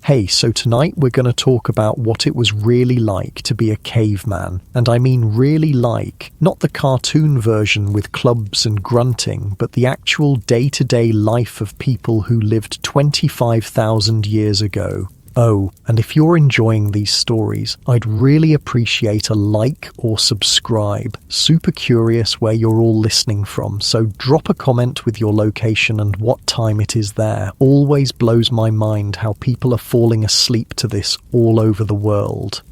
Hey, so tonight we're going to talk about what it was really like to be a caveman. And I mean really like, not the cartoon version with clubs and grunting, but the actual day-to-day life of people who lived 25,000 years ago. Oh, and if you're enjoying these stories, I'd really appreciate a like or subscribe. Super curious where you're all listening from, so drop a comment with your location and what time it is there. Always blows my mind how people are falling asleep to this all over the world.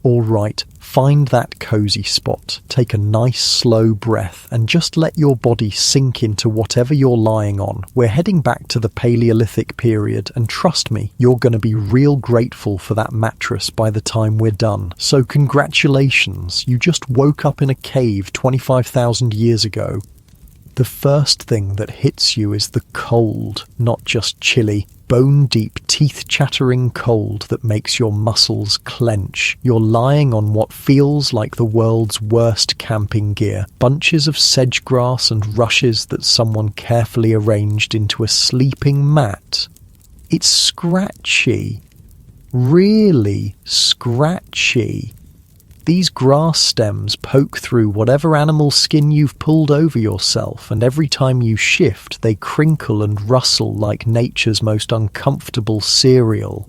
All right, find that cozy spot, take a nice slow breath and just let your body sink into whatever you're lying on. We're heading back to the Paleolithic period and trust me, you're going to be real grateful for that mattress by the time we're done. So congratulations, you just woke up in a cave 25,000 years ago. The first thing that hits you is the cold, not just chilly. Bone-deep, teeth-chattering cold that makes your muscles clench. You're lying on what feels like the world's worst camping gear. Bunches of sedge grass and rushes that someone carefully arranged into a sleeping mat. It's scratchy. Really scratchy. These grass stems poke through whatever animal skin you've pulled over yourself, and every time you shift, they crinkle and rustle like nature's most uncomfortable cereal.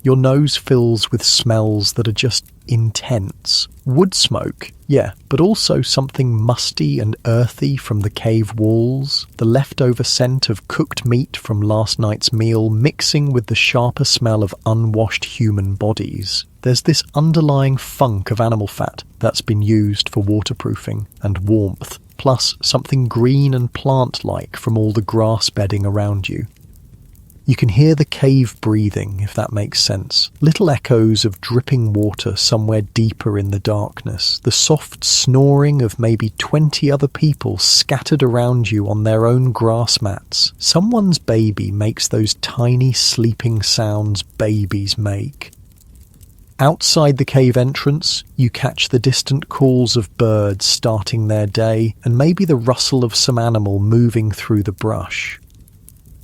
Your nose fills with smells that are just intense. Wood smoke, yeah, but also something musty and earthy from the cave walls, the leftover scent of cooked meat from last night's meal mixing with the sharper smell of unwashed human bodies. There's this underlying funk of animal fat that's been used for waterproofing and warmth, plus something green and plant-like from all the grass bedding around you. You can hear the cave breathing, if that makes sense. Little echoes of dripping water somewhere deeper in the darkness. The soft snoring of maybe 20 other people scattered around you on their own grass mats. Someone's baby makes those tiny sleeping sounds babies make. Outside the cave entrance, you catch the distant calls of birds starting their day and maybe the rustle of some animal moving through the brush.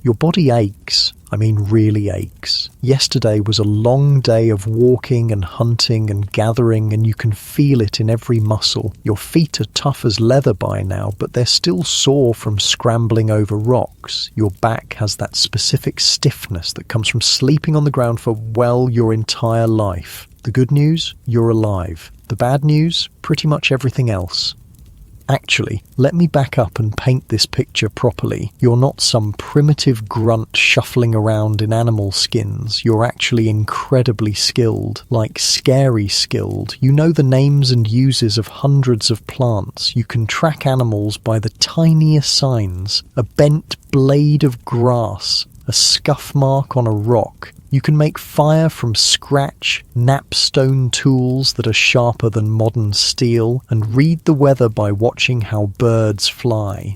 Your body aches, I mean really aches. Yesterday was a long day of walking and hunting and gathering and you can feel it in every muscle. Your feet are tough as leather by now, but they're still sore from scrambling over rocks. Your back has that specific stiffness that comes from sleeping on the ground for, well, your entire life. The good news? You're alive. The bad news? Pretty much everything else. Actually, let me back up and paint this picture properly. You're not some primitive grunt shuffling around in animal skins. You're actually incredibly skilled, like scary skilled. You know the names and uses of hundreds of plants. You can track animals by the tiniest signs. A bent blade of grass, a scuff mark on a rock. You can make fire from scratch, napstone tools that are sharper than modern steel, and read the weather by watching how birds fly.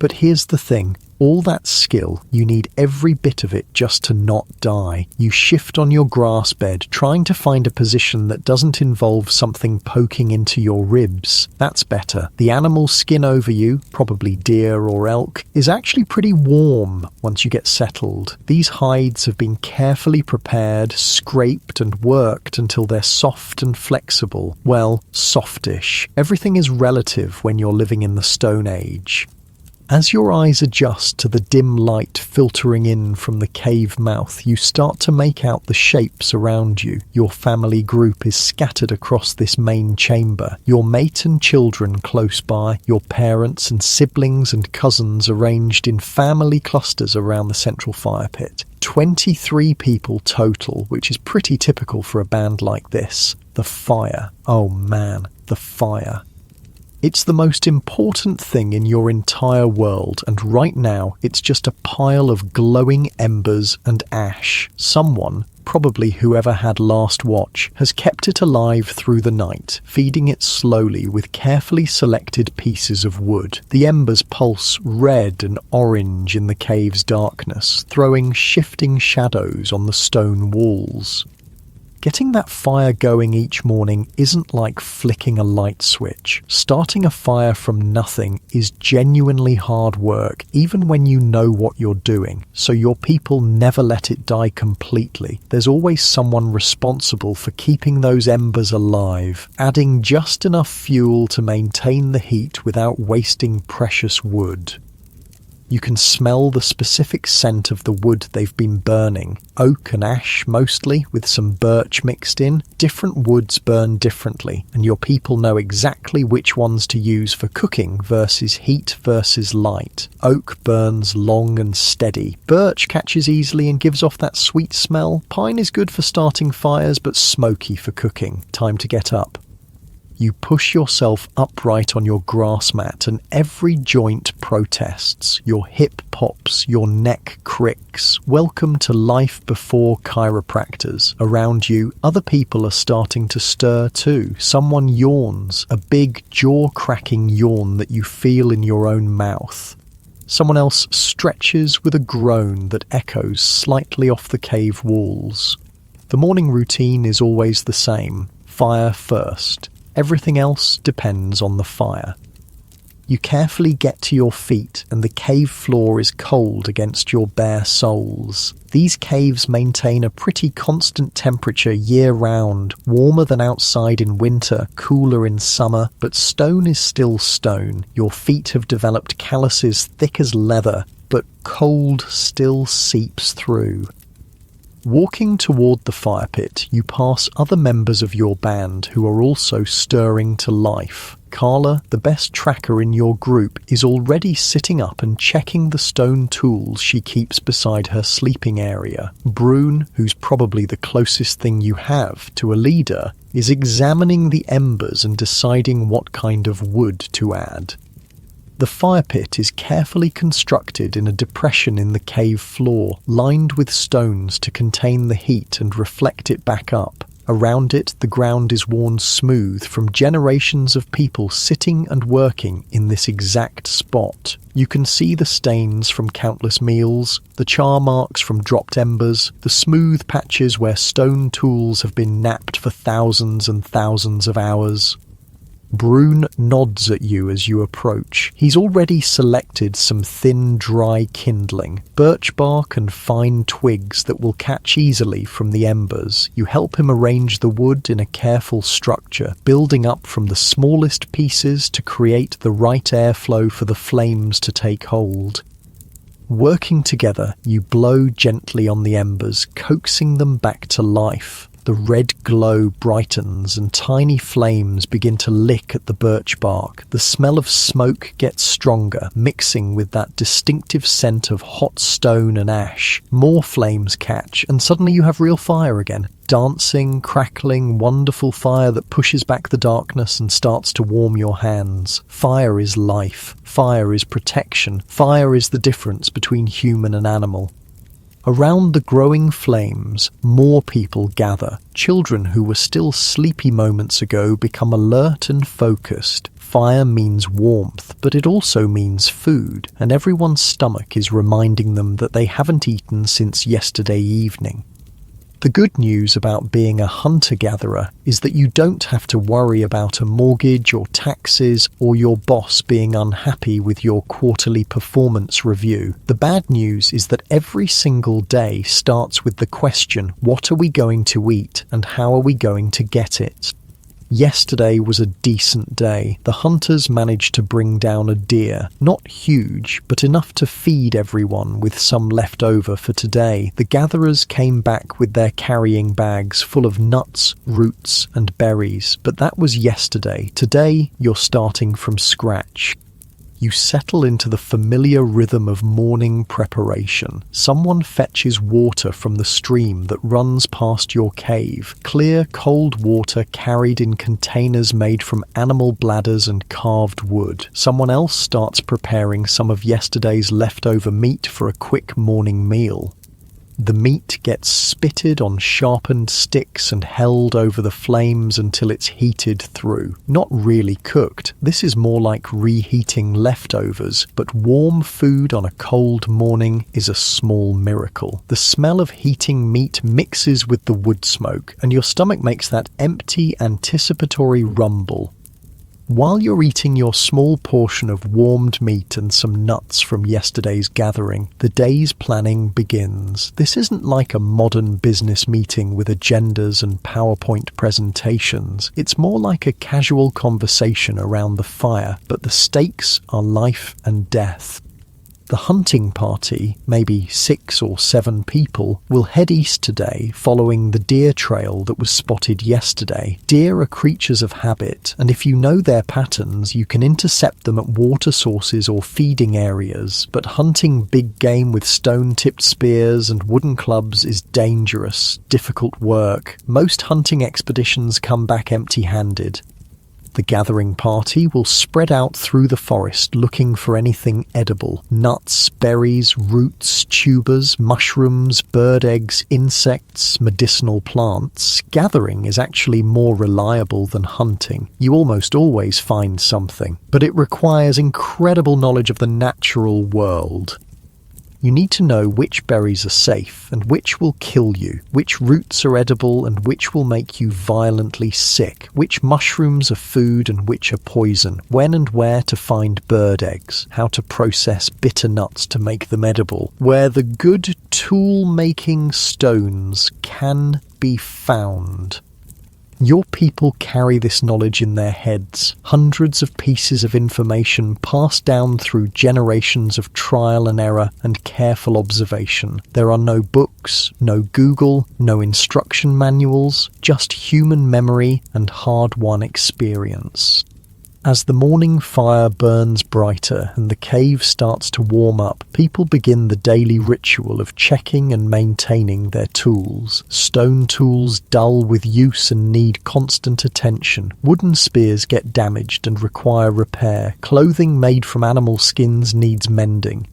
But here's the thing. All that skill, you need every bit of it just to not die. You shift on your grass bed, trying to find a position that doesn't involve something poking into your ribs. That's better. The animal skin over you, probably deer or elk, is actually pretty warm once you get settled. These hides have been carefully prepared, scraped and worked until they're soft and flexible. Well, softish. Everything is relative when you're living in the Stone Age. As your eyes adjust to the dim light filtering in from the cave mouth, you start to make out the shapes around you. Your family group is scattered across this main chamber. Your mate and children close by, your parents and siblings and cousins arranged in family clusters around the central fire pit. 23 people total, which is pretty typical for a band like this. The fire. Oh man, the fire. It's the most important thing in your entire world, and right now it's just a pile of glowing embers and ash. Someone, probably whoever had last watch, has kept it alive through the night, feeding it slowly with carefully selected pieces of wood. The embers pulse red and orange in the cave's darkness, throwing shifting shadows on the stone walls. Getting that fire going each morning isn't like flicking a light switch. Starting a fire from nothing is genuinely hard work, even when you know what you're doing. So your people never let it die completely. There's always someone responsible for keeping those embers alive, adding just enough fuel to maintain the heat without wasting precious wood. You can smell the specific scent of the wood they've been burning. Oak and ash mostly, with some birch mixed in. Different woods burn differently, and your people know exactly which ones to use for cooking versus heat versus light. Oak burns long and steady. Birch catches easily and gives off that sweet smell. Pine is good for starting fires, but smoky for cooking. Time to get up. You push yourself upright on your grass mat and every joint protests. Your hip pops, your neck cricks. Welcome to life before chiropractors. Around you, other people are starting to stir too. Someone yawns, a big jaw-cracking yawn that you feel in your own mouth. Someone else stretches with a groan that echoes slightly off the cave walls. The morning routine is always the same. Fire first. Everything else depends on the fire. You carefully get to your feet and the cave floor is cold against your bare soles. These caves maintain a pretty constant temperature year-round, warmer than outside in winter, cooler in summer, but stone is still stone. Your feet have developed calluses thick as leather, but cold still seeps through. Walking toward the fire pit, you pass other members of your band who are also stirring to life. Carla, the best tracker in your group, is already sitting up and checking the stone tools she keeps beside her sleeping area. Brune, who's probably the closest thing you have to a leader, is examining the embers and deciding what kind of wood to add. The fire pit is carefully constructed in a depression in the cave floor, lined with stones to contain the heat and reflect it back up. Around it, the ground is worn smooth from generations of people sitting and working in this exact spot. You can see the stains from countless meals, the char marks from dropped embers, the smooth patches where stone tools have been napped for thousands and thousands of hours. Brune nods at you as you approach. He's already selected some thin, dry kindling, birch bark and fine twigs that will catch easily from the embers. You help him arrange the wood in a careful structure, building up from the smallest pieces to create the right airflow for the flames to take hold. Working together, you blow gently on the embers, coaxing them back to life. The red glow brightens and tiny flames begin to lick at the birch bark. The smell of smoke gets stronger, mixing with that distinctive scent of hot stone and ash. More flames catch, and suddenly you have real fire again. Dancing, crackling, wonderful fire that pushes back the darkness and starts to warm your hands. Fire is life. Fire is protection. Fire is the difference between human and animal. Around the growing flames, more people gather. Children who were still sleepy moments ago become alert and focused. Fire means warmth, but it also means food, and everyone's stomach is reminding them that they haven't eaten since yesterday evening. The good news about being a hunter-gatherer is that you don't have to worry about a mortgage or taxes or your boss being unhappy with your quarterly performance review. The bad news is that every single day starts with the question, what are we going to eat and how are we going to get it? Yesterday was a decent day. The hunters managed to bring down a deer. Not huge, but enough to feed everyone with some left over for today. The gatherers came back with their carrying bags full of nuts, roots, and berries. But that was yesterday. Today, you're starting from scratch. You settle into the familiar rhythm of morning preparation. Someone fetches water from the stream that runs past your cave. Clear, cold water carried in containers made from animal bladders and carved wood. Someone else starts preparing some of yesterday's leftover meat for a quick morning meal. The meat gets spitted on sharpened sticks and held over the flames until it's heated through. Not really cooked. This is more like reheating leftovers, but warm food on a cold morning is a small miracle. The smell of heating meat mixes with the wood smoke, and your stomach makes that empty, anticipatory rumble. While you're eating your small portion of warmed meat and some nuts from yesterday's gathering, the day's planning begins. This isn't like a modern business meeting with agendas and PowerPoint presentations. It's more like a casual conversation around the fire, but the stakes are life and death. The hunting party, maybe 6 or 7 people, will head east today following the deer trail that was spotted yesterday. Deer are creatures of habit, and if you know their patterns, you can intercept them at water sources or feeding areas, but hunting big game with stone-tipped spears and wooden clubs is dangerous, difficult work. Most hunting expeditions come back empty-handed. The gathering party will spread out through the forest looking for anything edible. Nuts, berries, roots, tubers, mushrooms, bird eggs, insects, medicinal plants. Gathering is actually more reliable than hunting. You almost always find something, but it requires incredible knowledge of the natural world. You need to know which berries are safe and which will kill you, which roots are edible and which will make you violently sick, which mushrooms are food and which are poison, when and where to find bird eggs, how to process bitter nuts to make them edible, where the good tool-making stones can be found. Your people carry this knowledge in their heads, hundreds of pieces of information passed down through generations of trial and error and careful observation. There are no books, no Google, no instruction manuals, just human memory and hard-won experience. As the morning fire burns brighter and the cave starts to warm up, people begin the daily ritual of checking and maintaining their tools. Stone tools dull with use and need constant attention. Wooden spears get damaged and require repair. Clothing made from animal skins needs mending.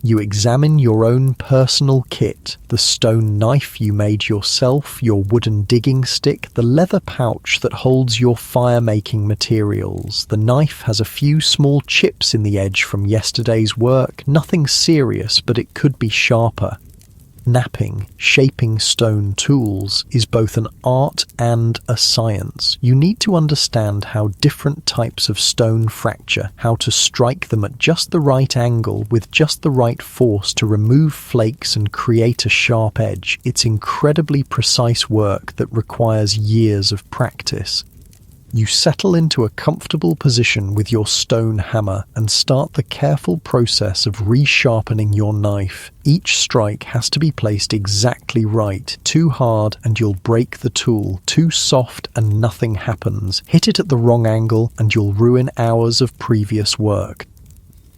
You examine your own personal kit, the stone knife you made yourself, your wooden digging stick, the leather pouch that holds your fire-making materials. The knife has a few small chips in the edge from yesterday's work, nothing serious, but it could be sharper. Knapping, shaping stone tools, is both an art and a science. You need to understand how different types of stone fracture, how to strike them at just the right angle with just the right force to remove flakes and create a sharp edge. It's incredibly precise work that requires years of practice. You settle into a comfortable position with your stone hammer and start the careful process of resharpening your knife. Each strike has to be placed exactly right. Too hard and you'll break the tool. Too soft and nothing happens. Hit it at the wrong angle and you'll ruin hours of previous work.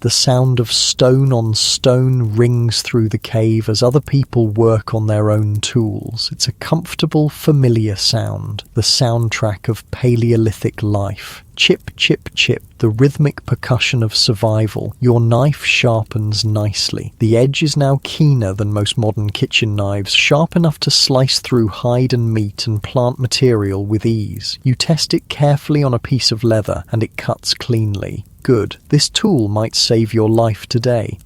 The sound of stone on stone rings through the cave as other people work on their own tools. It's a comfortable, familiar sound, the soundtrack of Paleolithic life. Chip, chip, chip, the rhythmic percussion of survival. Your knife sharpens nicely. The edge is now keener than most modern kitchen knives, sharp enough to slice through hide and meat and plant material with ease. You test it carefully on a piece of leather, and it cuts cleanly. Good. This tool might save your life today.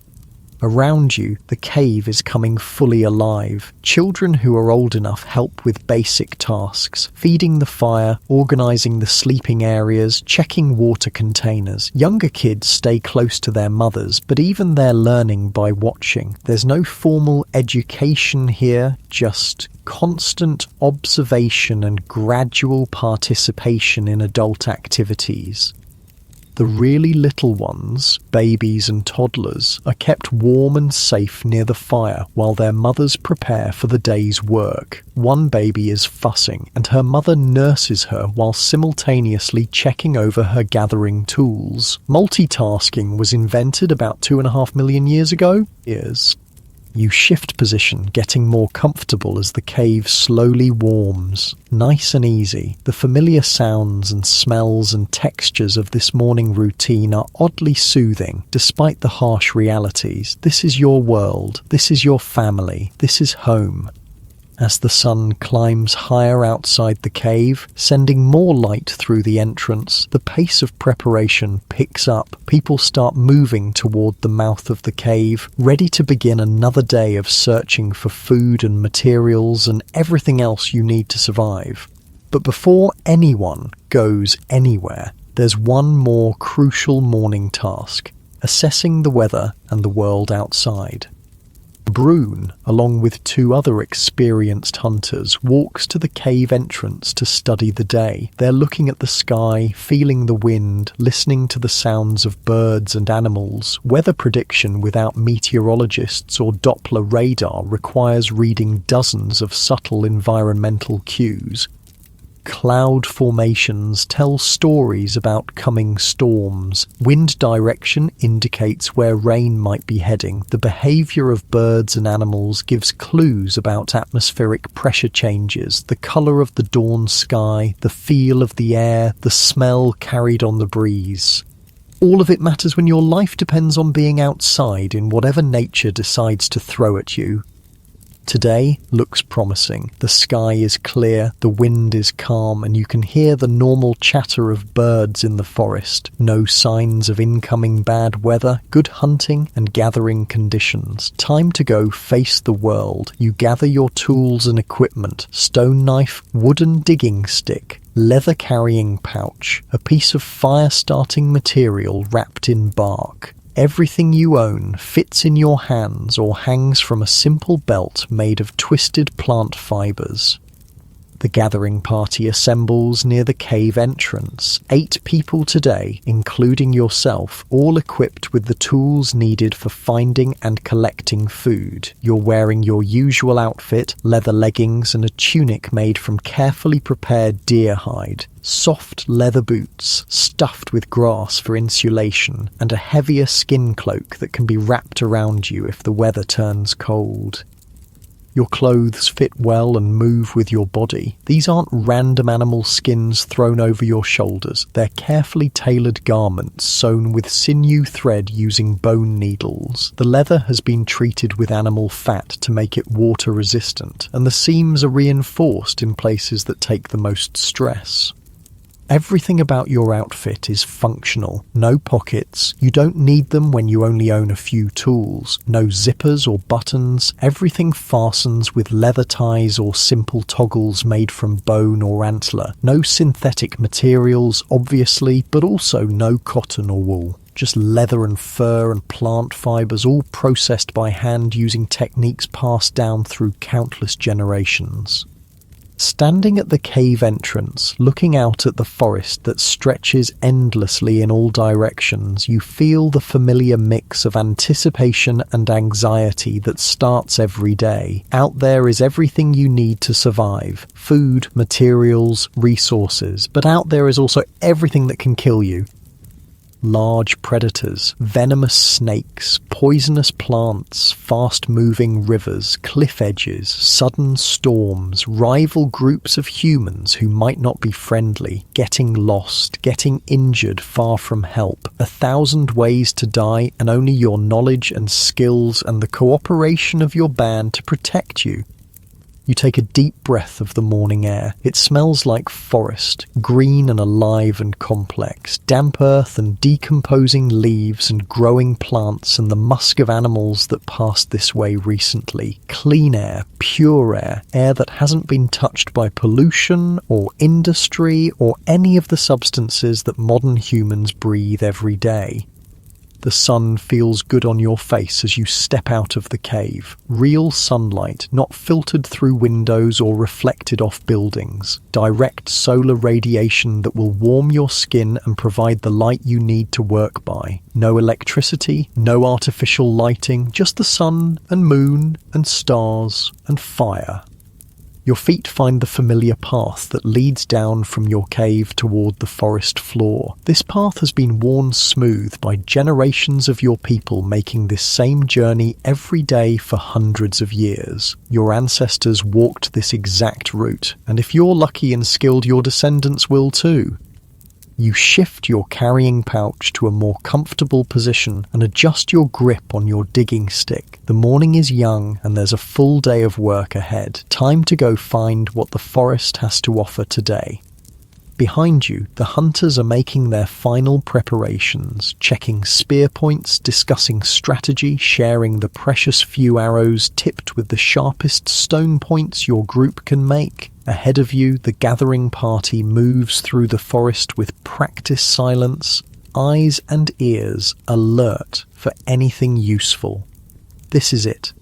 Around you, the cave is coming fully alive. Children who are old enough help with basic tasks, feeding the fire, organizing the sleeping areas, checking water containers. Younger kids stay close to their mothers, but even they're learning by watching. There's no formal education here, just constant observation and gradual participation in adult activities. The really little ones, babies and toddlers, are kept warm and safe near the fire while their mothers prepare for the day's work. One baby is fussing, and her mother nurses her while simultaneously checking over her gathering tools. Multitasking was invented about 2.5 million years ago. You shift position, getting more comfortable as the cave slowly warms. Nice and easy, the familiar sounds and smells and textures of this morning routine are oddly soothing, despite the harsh realities. This is your world, this is your family, this is home. As the sun climbs higher outside the cave, sending more light through the entrance, the pace of preparation picks up. People start moving toward the mouth of the cave, ready to begin another day of searching for food and materials and everything else you need to survive. But before anyone goes anywhere, there's one more crucial morning task: assessing the weather and the world outside. Brune, along with two other experienced hunters, walks to the cave entrance to study the day. They're looking at the sky, feeling the wind, listening to the sounds of birds and animals. Weather prediction without meteorologists or Doppler radar requires reading dozens of subtle environmental cues. Cloud formations tell stories about coming storms. Wind direction indicates where rain might be heading. The behavior of birds and animals gives clues about atmospheric pressure changes, the color of the dawn sky, the feel of the air, the smell carried on the breeze. All of it matters when your life depends on being outside in whatever nature decides to throw at you. Today looks promising. The sky is clear, the wind is calm, and you can hear the normal chatter of birds in the forest. No signs of incoming bad weather, good hunting and gathering conditions. Time to go face the world. You gather your tools and equipment: stone knife, wooden digging stick, leather carrying pouch, a piece of fire-starting material wrapped in bark. Everything you own fits in your hands or hangs from a simple belt made of twisted plant fibers. The gathering party assembles near the cave entrance. 8 people today, including yourself, all equipped with the tools needed for finding and collecting food. You're wearing your usual outfit, leather leggings and a tunic made from carefully prepared deer hide. Soft leather boots, stuffed with grass for insulation, and a heavier skin cloak that can be wrapped around you if the weather turns cold. Your clothes fit well and move with your body. These aren't random animal skins thrown over your shoulders. They're carefully tailored garments sewn with sinew thread using bone needles. The leather has been treated with animal fat to make it water resistant, and the seams are reinforced in places that take the most stress. Everything about your outfit is functional. No pockets. You don't need them when you only own a few tools. No zippers or buttons. Everything fastens with leather ties or simple toggles made from bone or antler. No synthetic materials, obviously, but also no cotton or wool. Just leather and fur and plant fibers, all processed by hand using techniques passed down through countless generations. Standing at the cave entrance, looking out at the forest that stretches endlessly in all directions, you feel the familiar mix of anticipation and anxiety that starts every day. Out there is everything you need to survive: food, materials, resources. But out there is also everything that can kill you. Large predators, venomous snakes, poisonous plants, fast-moving rivers, cliff edges, sudden storms, rival groups of humans who might not be friendly, getting lost, getting injured far from help, 1,000 ways to die, and only your knowledge and skills and the cooperation of your band to protect you. You take a deep breath of the morning air. It smells like forest, green and alive and complex, damp earth and decomposing leaves and growing plants and the musk of animals that passed this way recently. Clean air, pure air, air that hasn't been touched by pollution or industry or any of the substances that modern humans breathe every day. The sun feels good on your face as you step out of the cave. Real sunlight, not filtered through windows or reflected off buildings. Direct solar radiation that will warm your skin and provide the light you need to work by. No electricity, no artificial lighting, just the sun and moon and stars and fire. Your feet find the familiar path that leads down from your cave toward the forest floor. This path has been worn smooth by generations of your people making this same journey every day for hundreds of years. Your ancestors walked this exact route, and if you're lucky and skilled, your descendants will too. You shift your carrying pouch to a more comfortable position and adjust your grip on your digging stick. The morning is young and there's a full day of work ahead. Time to go find what the forest has to offer today. Behind you, the hunters are making their final preparations, checking spear points, discussing strategy, sharing the precious few arrows tipped with the sharpest stone points your group can make. Ahead of you, the gathering party moves through the forest with practiced silence, eyes and ears alert for anything useful. This is it.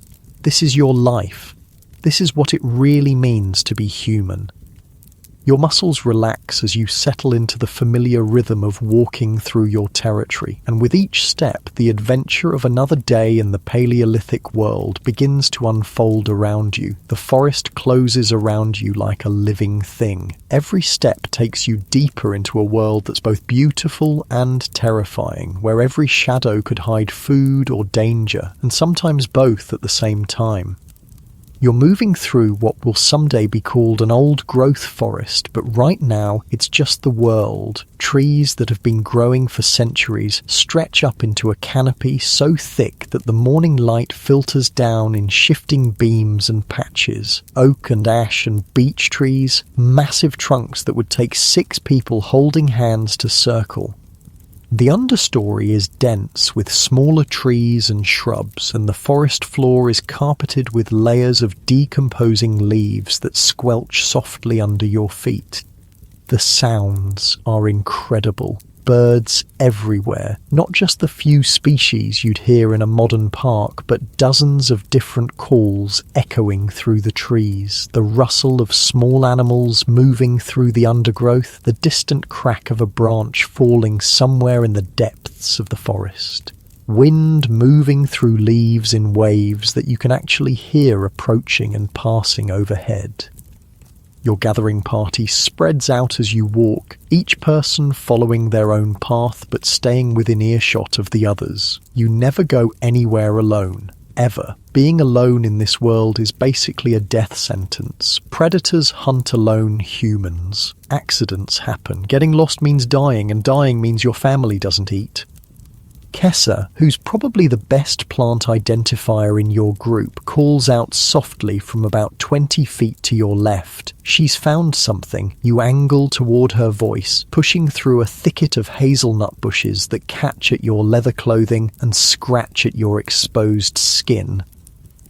This is your life. This is what it really means to be human. Your muscles relax as you settle into the familiar rhythm of walking through your territory, and with each step, the adventure of another day in the Paleolithic world begins to unfold around you. The forest closes around you like a living thing. Every step takes you deeper into a world that's both beautiful and terrifying, where every shadow could hide food or danger, and sometimes both at the same time. You're moving through what will someday be called an old-growth forest, but right now it's just the world. Trees that have been growing for centuries stretch up into a canopy so thick that the morning light filters down in shifting beams and patches. Oak and ash and beech trees, massive trunks that would take 6 people holding hands to circle. The understory is dense with smaller trees and shrubs, and the forest floor is carpeted with layers of decomposing leaves that squelch softly under your feet. The sounds are incredible. Birds everywhere, not just the few species you'd hear in a modern park, but dozens of different calls echoing through the trees, the rustle of small animals moving through the undergrowth, the distant crack of a branch falling somewhere in the depths of the forest. Wind moving through leaves in waves that you can actually hear approaching and passing overhead. Your gathering party spreads out as you walk, each person following their own path but staying within earshot of the others. You never go anywhere alone, ever. Being alone in this world is basically a death sentence. Predators hunt alone humans. Accidents happen. Getting lost means dying, and dying means your family doesn't eat. Kessa, who's probably the best plant identifier in your group, calls out softly from about 20 feet to your left. She's found something. You angle toward her voice, pushing through a thicket of hazelnut bushes that catch at your leather clothing and scratch at your exposed skin.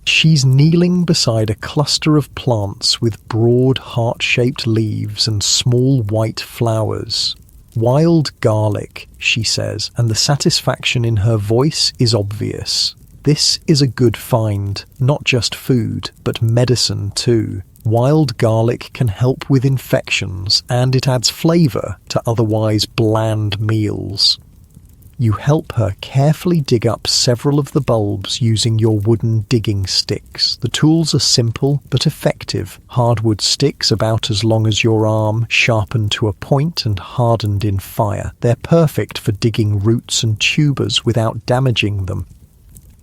She's kneeling beside a cluster of plants with broad heart-shaped leaves and small white flowers. "Wild garlic," she says, and the satisfaction in her voice is obvious. This is a good find, not just food, but medicine too. Wild garlic can help with infections, and it adds flavour to otherwise bland meals. You help her carefully dig up several of the bulbs using your wooden digging sticks. The tools are simple but effective. Hardwood sticks about as long as your arm, sharpened to a point and hardened in fire. They're perfect for digging roots and tubers without damaging them.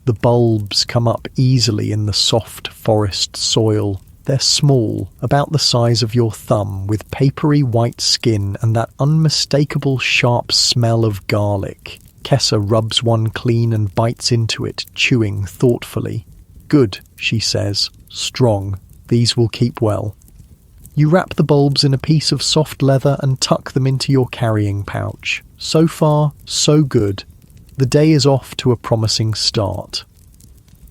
The bulbs come up easily in the soft forest soil. They're small, about the size of your thumb, with papery white skin and that unmistakable sharp smell of garlic. Kessa rubs one clean and bites into it, chewing thoughtfully. "Good," she says. "Strong. These will keep well." You wrap the bulbs in a piece of soft leather and tuck them into your carrying pouch. So far, so good. The day is off to a promising start.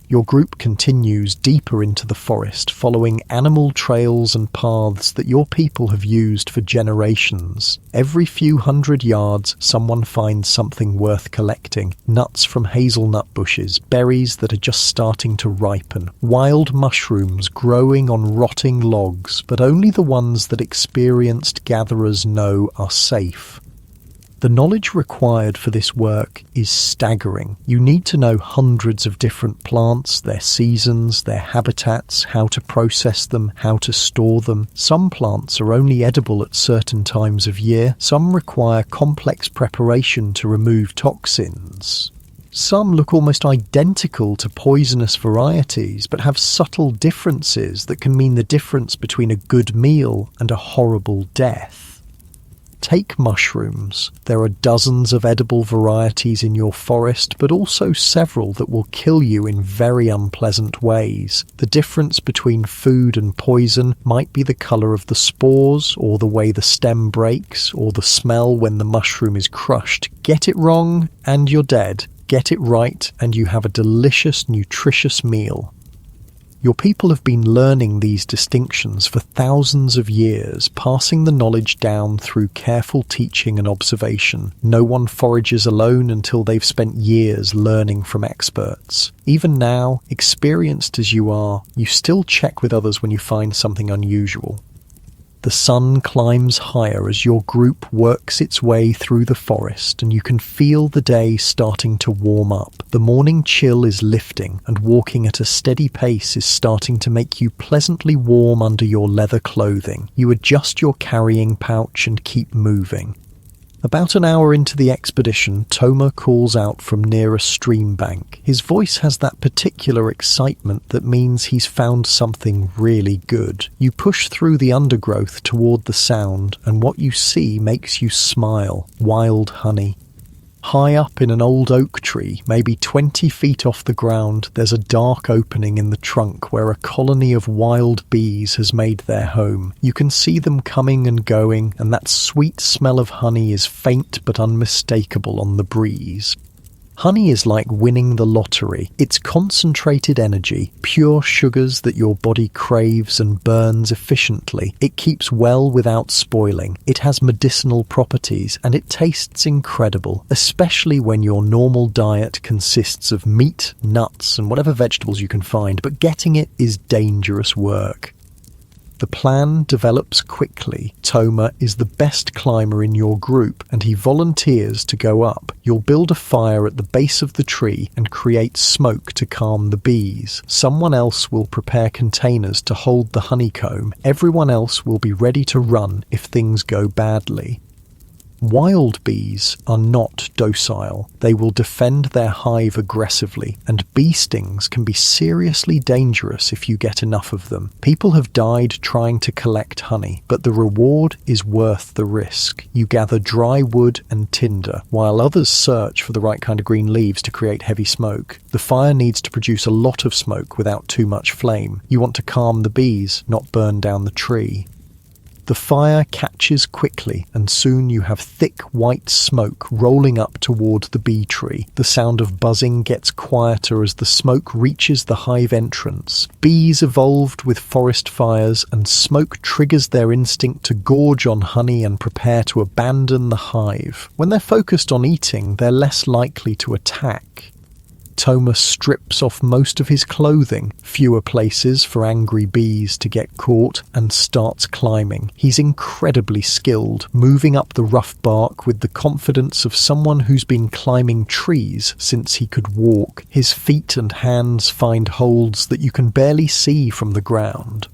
Your group continues deeper into the forest, following animal trails and paths that your people have used for generations. Every few hundred yards, someone finds something worth collecting. Nuts from hazelnut bushes, berries that are just starting to ripen, wild mushrooms growing on rotting logs, but only the ones that experienced gatherers know are safe. The knowledge required for this work is staggering. You need to know hundreds of different plants, their seasons, their habitats, how to process them, how to store them. Some plants are only edible at certain times of year. Some require complex preparation to remove toxins. Some look almost identical to poisonous varieties, but have subtle differences that can mean the difference between a good meal and a horrible death. Take mushrooms. There are dozens of edible varieties in your forest, but also several that will kill you in very unpleasant ways. The difference between food and poison might be the colour of the spores, or the way the stem breaks, or the smell when the mushroom is crushed. Get it wrong, and you're dead. Get it right, and you have a delicious, nutritious meal. Your people have been learning these distinctions for thousands of years, passing the knowledge down through careful teaching and observation. No one forages alone until they've spent years learning from experts. Even now, experienced as you are, you still check with others when you find something unusual. The sun climbs higher as your group works its way through the forest, and you can feel the day starting to warm up. The morning chill is lifting, and walking at a steady pace is starting to make you pleasantly warm under your leather clothing. You adjust your carrying pouch and keep moving. About an hour into the expedition, Toma calls out from near a stream bank. His voice has that particular excitement that means he's found something really good. You push through the undergrowth toward the sound, and what you see makes you smile. Wild honey. High up in an old oak tree, maybe 20 feet off the ground, there's a dark opening in the trunk where a colony of wild bees has made their home. You can see them coming and going, and that sweet smell of honey is faint but unmistakable on the breeze. Honey is like winning the lottery. It's concentrated energy, pure sugars that your body craves and burns efficiently. It keeps well without spoiling. It has medicinal properties, and it tastes incredible, especially when your normal diet consists of meat, nuts, and whatever vegetables you can find, but getting it is dangerous work. The plan develops quickly. Toma is the best climber in your group, and he volunteers to go up. You'll build a fire at the base of the tree and create smoke to calm the bees. Someone else will prepare containers to hold the honeycomb. Everyone else will be ready to run if things go badly. Wild bees are not docile. They will defend their hive aggressively, and bee stings can be seriously dangerous if you get enough of them. People have died trying to collect honey, but the reward is worth the risk. You gather dry wood and tinder, while others search for the right kind of green leaves to create heavy smoke. The fire needs to produce a lot of smoke without too much flame. You want to calm the bees, not burn down the tree. The fire catches quickly, and soon you have thick white smoke rolling up toward the bee tree. The sound of buzzing gets quieter as the smoke reaches the hive entrance. Bees evolved with forest fires, and smoke triggers their instinct to gorge on honey and prepare to abandon the hive. When they're focused on eating, they're less likely to attack. Toma strips off most of his clothing, fewer places for angry bees to get caught, and starts climbing. He's incredibly skilled, moving up the rough bark with the confidence of someone who's been climbing trees since he could walk. His feet and hands find holds that you can barely see from the ground.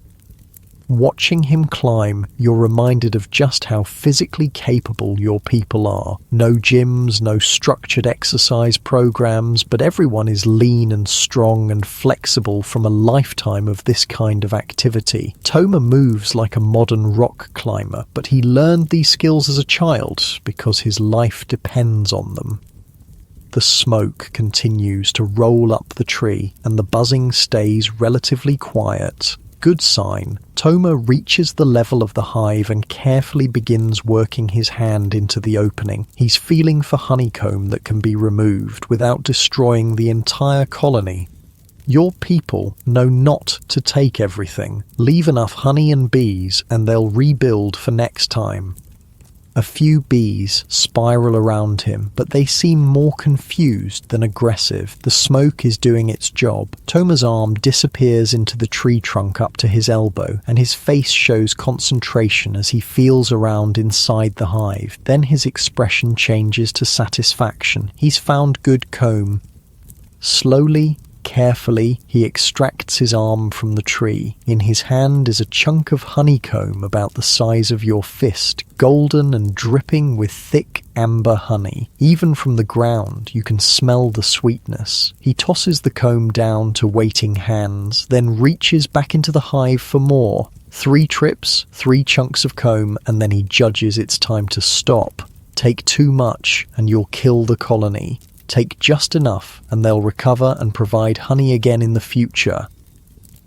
Watching him climb, you're reminded of just how physically capable your people are. No gyms, no structured exercise programs, but everyone is lean and strong and flexible from a lifetime of this kind of activity. Toma moves like a modern rock climber, but he learned these skills as a child because his life depends on them. The smoke continues to roll up the tree, and the buzzing stays relatively quiet. Good sign. Toma reaches the level of the hive and carefully begins working his hand into the opening. He's feeling for honeycomb that can be removed without destroying the entire colony. Your people know not to take everything. Leave enough honey and bees and they'll rebuild for next time. A few bees spiral around him, but they seem more confused than aggressive. The smoke is doing its job. Toma's arm disappears into the tree trunk up to his elbow, and his face shows concentration as he feels around inside the hive. Then his expression changes to satisfaction. He's found good comb. Slowly, carefully, he extracts his arm from the tree. In his hand is a chunk of honeycomb about the size of your fist, golden and dripping with thick amber honey. Even from the ground, you can smell the sweetness. He tosses the comb down to waiting hands, then reaches back into the hive for more. 3 trips, 3 chunks of comb, and then he judges it's time to stop. Take too much, and you'll kill the colony. Take just enough and they'll recover and provide honey again in the future.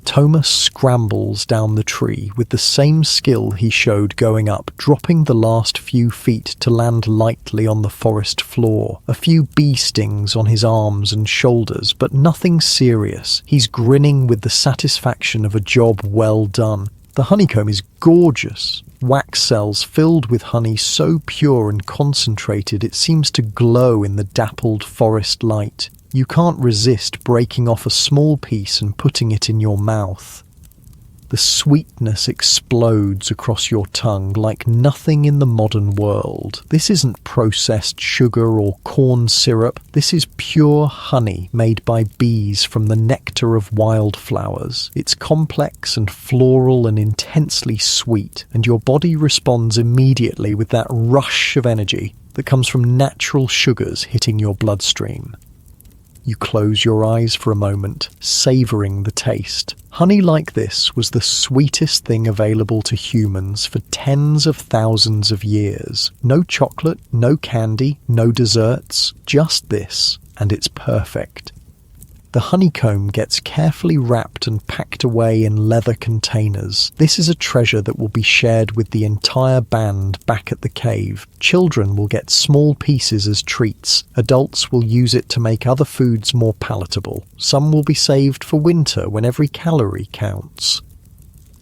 Toma scrambles down the tree with the same skill he showed going up, dropping the last few feet to land lightly on the forest floor. A few bee stings on his arms and shoulders, but nothing serious. He's grinning with the satisfaction of a job well done. The honeycomb is gorgeous. Wax cells filled with honey so pure and concentrated it seems to glow in the dappled forest light. You can't resist breaking off a small piece and putting it in your mouth. The sweetness explodes across your tongue like nothing in the modern world. This isn't processed sugar or corn syrup. This is pure honey made by bees from the nectar of wildflowers. It's complex and floral and intensely sweet, and your body responds immediately with that rush of energy that comes from natural sugars hitting your bloodstream. You close your eyes for a moment, savouring the taste. Honey like this was the sweetest thing available to humans for tens of thousands of years. No chocolate, no candy, no desserts, just this, and it's perfect. The honeycomb gets carefully wrapped and packed away in leather containers. This is a treasure that will be shared with the entire band back at the cave. Children will get small pieces as treats. Adults will use it to make other foods more palatable. Some will be saved for winter when every calorie counts.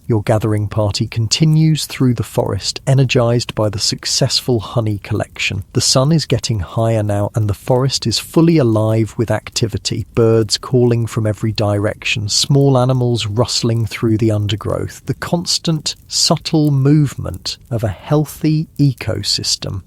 Your gathering party continues through the forest, energized by the successful honey collection. The sun is getting higher now, and the forest is fully alive with activity. Birds calling from every direction, small animals rustling through the undergrowth. The constant, subtle movement of a healthy ecosystem.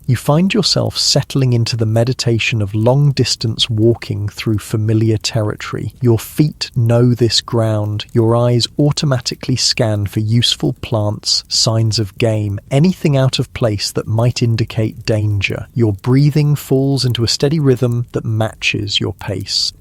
You find yourself settling into the meditation of long-distance walking through familiar territory. Your feet know this ground. Your eyes automatically scan for useful plants, signs of game, anything out of place that might indicate danger. Your breathing falls into a steady rhythm that matches your pace.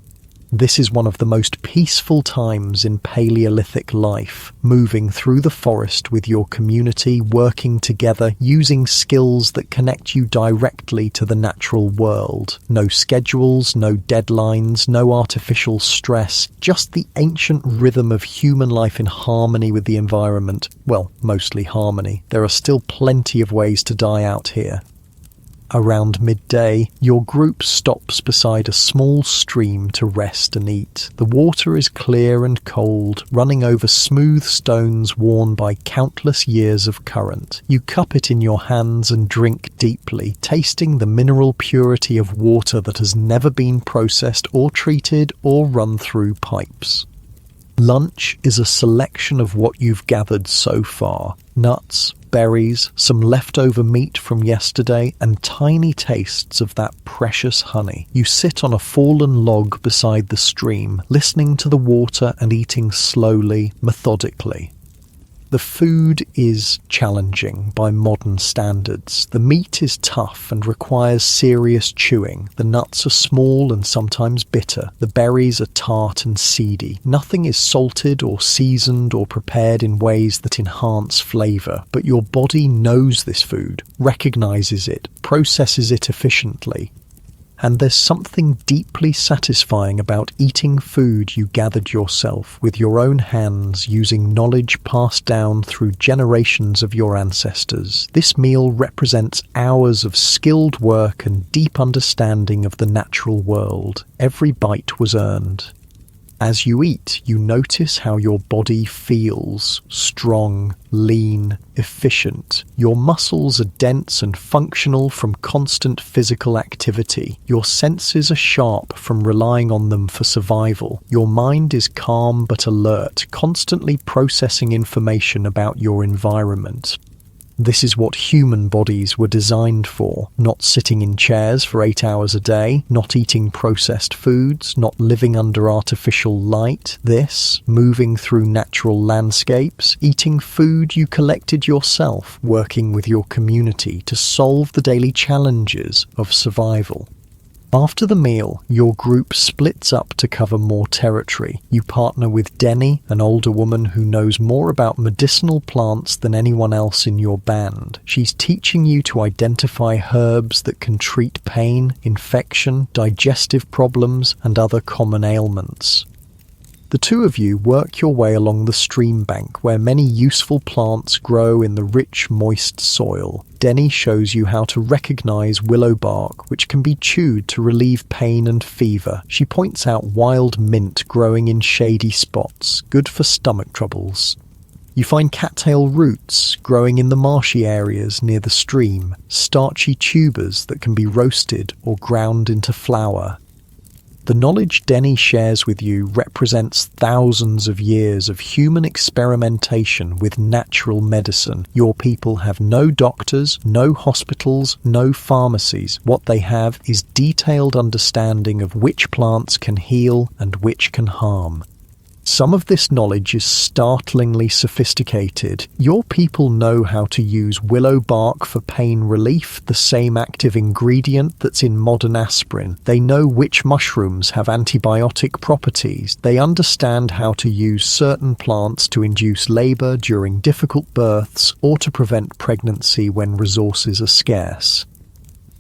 This is one of the most peaceful times in Paleolithic life, moving through the forest with your community, working together, using skills that connect you directly to the natural world. No schedules, no deadlines, no artificial stress, just the ancient rhythm of human life in harmony with the environment. Well, mostly harmony. There are still plenty of ways to die out here. Around midday, your group stops beside a small stream to rest and eat. The water is clear and cold, running over smooth stones worn by countless years of current. You cup it in your hands and drink deeply, tasting the mineral purity of water that has never been processed or treated or run through pipes. Lunch is a selection of what you've gathered so far. Nuts, berries, some leftover meat from yesterday, and tiny tastes of that precious honey. You sit on a fallen log beside the stream, listening to the water and eating slowly, methodically. The food is challenging by modern standards. The meat is tough and requires serious chewing. The nuts are small and sometimes bitter. The berries are tart and seedy. Nothing is salted or seasoned or prepared in ways that enhance flavor. But your body knows this food, recognizes it, processes it efficiently. And there's something deeply satisfying about eating food you gathered yourself with your own hands, using knowledge passed down through generations of your ancestors. This meal represents hours of skilled work and deep understanding of the natural world. Every bite was earned. As you eat, you notice how your body feels: strong, lean, efficient. Your muscles are dense and functional from constant physical activity. Your senses are sharp from relying on them for survival. Your mind is calm but alert, constantly processing information about your environment. This is what human bodies were designed for: not sitting in chairs for 8 hours a day, not eating processed foods, not living under artificial light. This, moving through natural landscapes, eating food you collected yourself, working with your community to solve the daily challenges of survival. After the meal, your group splits up to cover more territory. You partner with Denny, an older woman who knows more about medicinal plants than anyone else in your band. She's teaching you to identify herbs that can treat pain, infection, digestive problems, and other common ailments. The two of you work your way along the stream bank where many useful plants grow in the rich, moist soil. Denny shows you how to recognize willow bark, which can be chewed to relieve pain and fever. She points out wild mint growing in shady spots, good for stomach troubles. You find cattail roots growing in the marshy areas near the stream, starchy tubers that can be roasted or ground into flour. The knowledge Denny shares with you represents thousands of years of human experimentation with natural medicine. Your people have no doctors, no hospitals, no pharmacies. What they have is detailed understanding of which plants can heal and which can harm. Some of this knowledge is startlingly sophisticated. Your people know how to use willow bark for pain relief, the same active ingredient that's in modern aspirin. They know which mushrooms have antibiotic properties. They understand how to use certain plants to induce labor during difficult births or to prevent pregnancy when resources are scarce.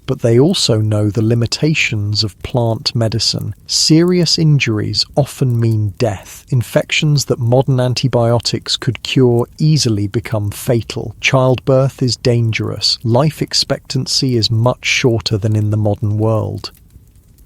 But they also know the limitations of plant medicine. Serious injuries often mean death. Infections that modern antibiotics could cure easily become fatal. Childbirth is dangerous. Life expectancy is much shorter than in the modern world.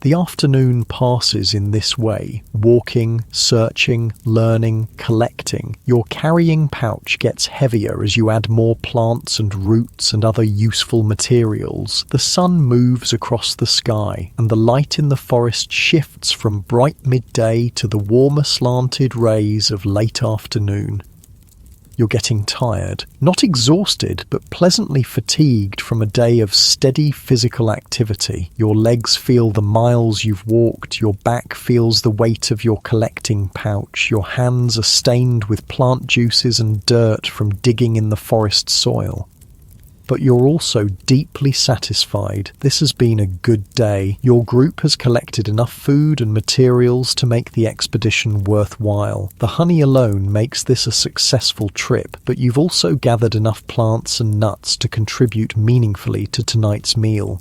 The afternoon passes in this way: walking, searching, learning, collecting. Your carrying pouch gets heavier as you add more plants and roots and other useful materials. The sun moves across the sky, and the light in the forest shifts from bright midday to the warmer slanted rays of late afternoon. You're getting tired, not exhausted, but pleasantly fatigued from a day of steady physical activity. Your legs feel the miles you've walked, your back feels the weight of your collecting pouch, your hands are stained with plant juices and dirt from digging in the forest soil. But you're also deeply satisfied. This has been a good day. Your group has collected enough food and materials to make the expedition worthwhile. The honey alone makes this a successful trip, but you've also gathered enough plants and nuts to contribute meaningfully to tonight's meal.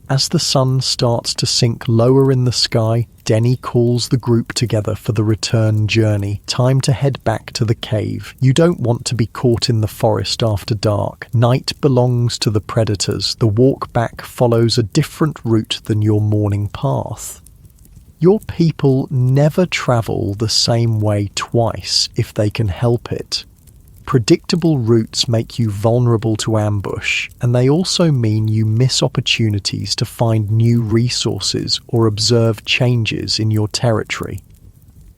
As the sun starts to sink lower in the sky, Denny calls the group together for the return journey. Time to head back to the cave. You don't want to be caught in the forest after dark. Night belongs to the predators. The walk back follows a different route than your morning path. Your people never travel the same way twice if they can help it. Predictable routes make you vulnerable to ambush, and they also mean you miss opportunities to find new resources or observe changes in your territory.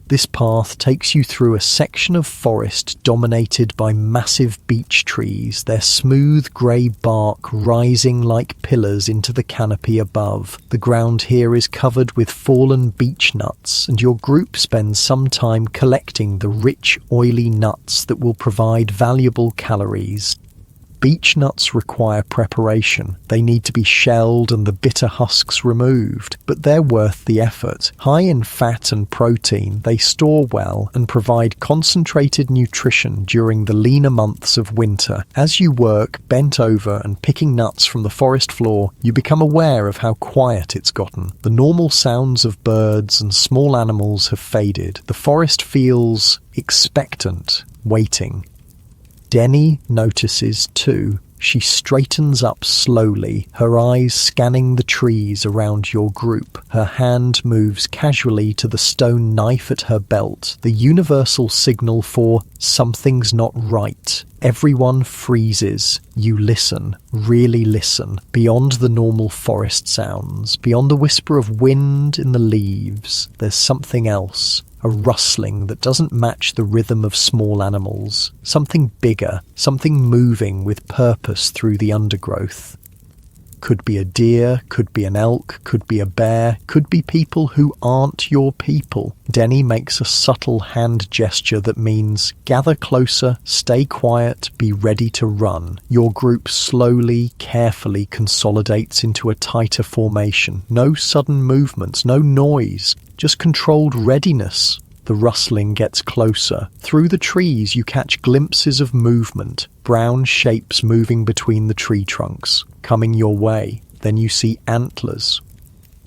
This path takes you through a section of forest dominated by massive beech trees, their smooth grey bark rising like pillars into the canopy above. The ground here is covered with fallen beech nuts, and your group spends some time collecting the rich, oily nuts that will provide valuable calories. Beech nuts require preparation. They need to be shelled and the bitter husks removed, but they're worth the effort. High in fat and protein, they store well and provide concentrated nutrition during the leaner months of winter. As you work bent over and picking nuts from the forest floor, you become aware of how quiet it's gotten. The normal sounds of birds and small animals have faded. The forest feels expectant, waiting. Denny notices too. She straightens up slowly, her eyes scanning the trees around your group. Her hand moves casually to the stone knife at her belt, the universal signal for something's not right. Everyone freezes. You listen, really listen, beyond the normal forest sounds, beyond the whisper of wind in the leaves. There's something else. A rustling that doesn't match the rhythm of small animals. Something bigger, something moving with purpose through the undergrowth. Could be a deer, could be an elk, could be a bear, could be people who aren't your people. Denny makes a subtle hand gesture that means gather closer, stay quiet, be ready to run. Your group slowly, carefully consolidates into a tighter formation. No sudden movements, no noise, just controlled readiness. The rustling gets closer. Through the trees you catch glimpses of movement, brown shapes moving between the tree trunks, coming your way. Then you see antlers.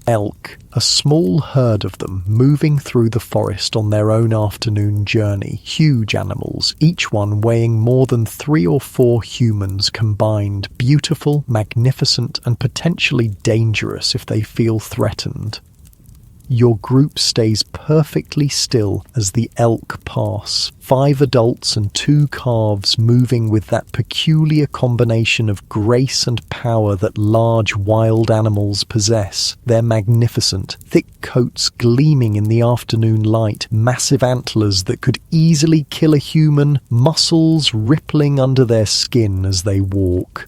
Elk, a small herd of them moving through the forest on their own afternoon journey. Huge animals, each one weighing more than 3 or 4 humans combined. Beautiful, magnificent, and potentially dangerous if they feel threatened. Your group stays perfectly still as the elk pass. 5 adults and 2 calves moving with that peculiar combination of grace and power that large wild animals possess. They're magnificent, thick coats gleaming in the afternoon light, massive antlers that could easily kill a human, muscles rippling under their skin as they walk.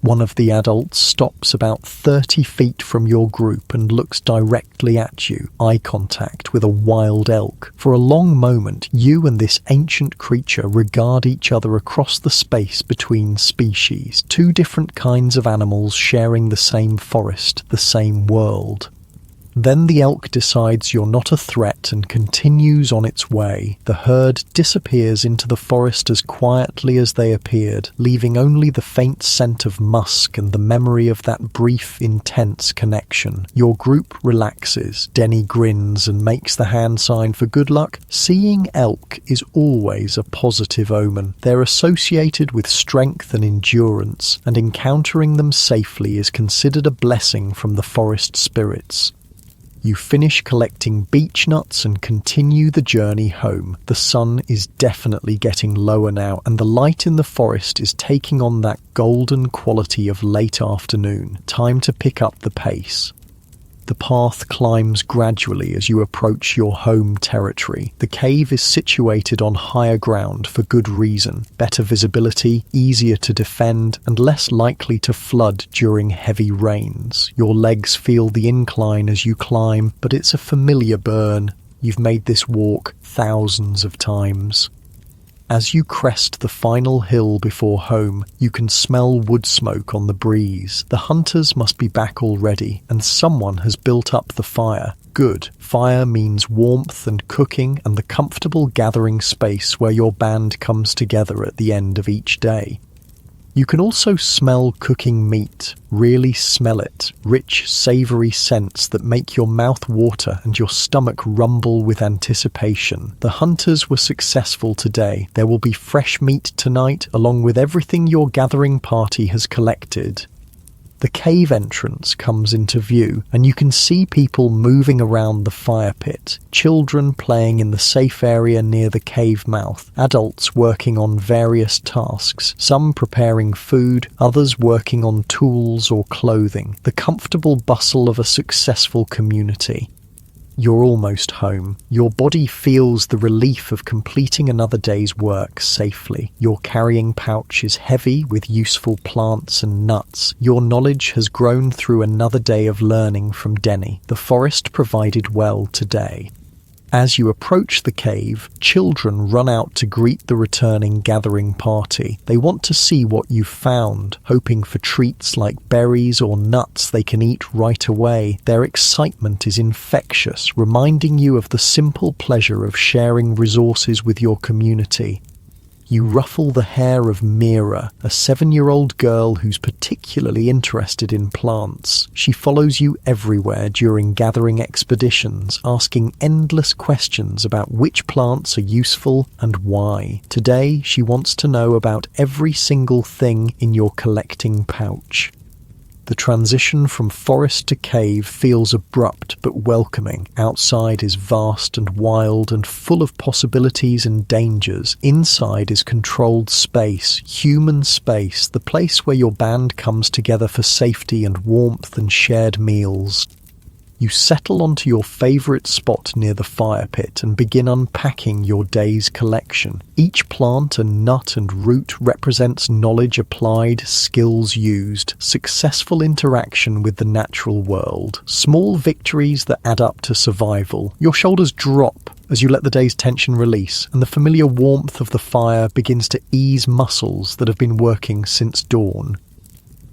One of the adults stops about 30 feet from your group and looks directly at you, eye contact with a wild elk. For a long moment, you and this ancient creature regard each other across the space between species, 2 different kinds of animals sharing the same forest, the same world. Then the elk decides you're not a threat and continues on its way. The herd disappears into the forest as quietly as they appeared, leaving only the faint scent of musk and the memory of that brief, intense connection. Your group relaxes. Denny grins and makes the hand sign for good luck. Seeing elk is always a positive omen. They're associated with strength and endurance, and encountering them safely is considered a blessing from the forest spirits. You finish collecting beech nuts and continue the journey home. The sun is definitely getting lower now, and the light in the forest is taking on that golden quality of late afternoon. Time to pick up the pace. The path climbs gradually as you approach your home territory. The cave is situated on higher ground for good reason. Better visibility, easier to defend, and less likely to flood during heavy rains. Your legs feel the incline as you climb, but it's a familiar burn. You've made this walk thousands of times. As you crest the final hill before home, you can smell wood smoke on the breeze. The hunters must be back already, and someone has built up the fire. Good. Fire means warmth and cooking and the comfortable gathering space where your band comes together at the end of each day. You can also smell cooking meat, really smell it, rich, savoury scents that make your mouth water and your stomach rumble with anticipation. The hunters were successful today. There will be fresh meat tonight, along with everything your gathering party has collected. The cave entrance comes into view, and you can see people moving around the fire pit, children playing in the safe area near the cave mouth, adults working on various tasks, some preparing food, others working on tools or clothing, the comfortable bustle of a successful community. You're almost home. Your body feels the relief of completing another day's work safely. Your carrying pouch is heavy with useful plants and nuts. Your knowledge has grown through another day of learning from Denny. The forest provided well today. As you approach the cave, children run out to greet the returning gathering party. They want to see what you've found, hoping for treats like berries or nuts they can eat right away. Their excitement is infectious, reminding you of the simple pleasure of sharing resources with your community. You ruffle the hair of Mira, a 7-year-old girl who's particularly interested in plants. She follows you everywhere during gathering expeditions, asking endless questions about which plants are useful and why. Today, she wants to know about every single thing in your collecting pouch. The transition from forest to cave feels abrupt but welcoming. Outside is vast and wild and full of possibilities and dangers. Inside is controlled space, human space, the place where your band comes together for safety and warmth and shared meals. You settle onto your favourite spot near the fire pit and begin unpacking your day's collection. Each plant and nut and root represents knowledge applied, skills used, successful interaction with the natural world, small victories that add up to survival. Your shoulders drop as you let the day's tension release, and the familiar warmth of the fire begins to ease muscles that have been working since dawn.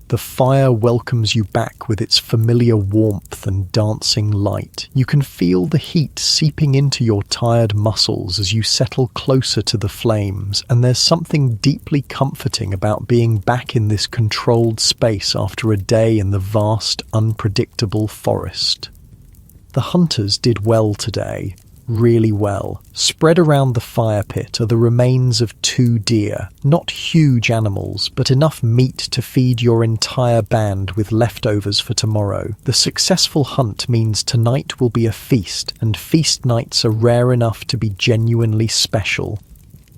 The fire welcomes you back with its familiar warmth and dancing light. You can feel the heat seeping into your tired muscles as you settle closer to the flames, and there's something deeply comforting about being back in this controlled space after a day in the vast, unpredictable forest. The hunters did well today. Really well. Spread around the fire pit are the remains of 2 deer, not huge animals, but enough meat to feed your entire band with leftovers for tomorrow. The successful hunt means tonight will be a feast, and feast nights are rare enough to be genuinely special.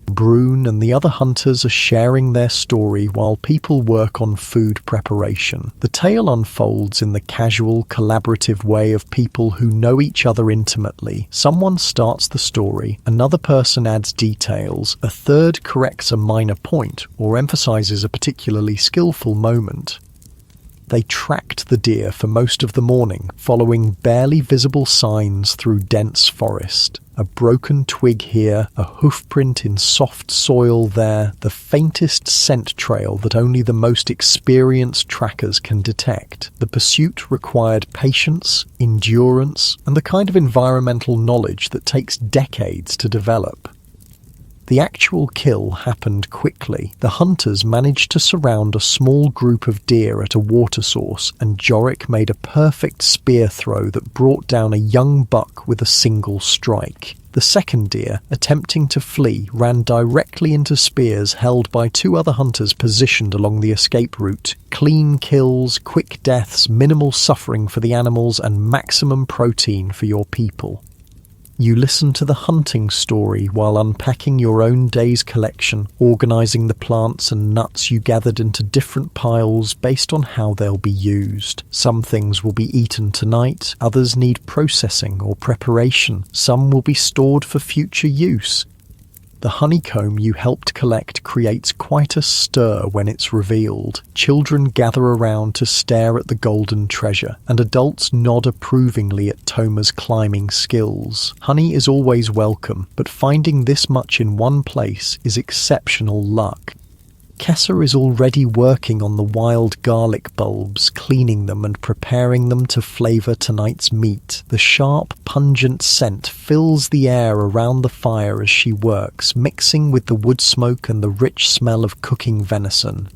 Brune and the other hunters are sharing their story while people work on food preparation. The tale unfolds in the casual, collaborative way of people who know each other intimately. Someone starts the story, another person adds details, a third corrects a minor point or emphasizes a particularly skillful moment. They tracked the deer for most of the morning, following barely visible signs through dense forest. A broken twig here, a hoofprint in soft soil there, the faintest scent trail that only the most experienced trackers can detect. The pursuit required patience, endurance, and the kind of environmental knowledge that takes decades to develop. The actual kill happened quickly. The hunters managed to surround a small group of deer at a water source, and Jorik made a perfect spear throw that brought down a young buck with a single strike. The second deer, attempting to flee, ran directly into spears held by 2 other hunters positioned along the escape route. Clean kills, quick deaths, minimal suffering for the animals, and maximum protein for your people. You listen to the hunting story while unpacking your own day's collection, organising the plants and nuts you gathered into different piles based on how they'll be used. Some things will be eaten tonight, others need processing or preparation, some will be stored for future use. The honeycomb you helped collect creates quite a stir when it's revealed. Children gather around to stare at the golden treasure, and adults nod approvingly at Toma's climbing skills. Honey is always welcome, but finding this much in one place is exceptional luck. Kessa is already working on the wild garlic bulbs, cleaning them and preparing them to flavour tonight's meat. The sharp, pungent scent fills the air around the fire as she works, mixing with the wood smoke and the rich smell of cooking venison.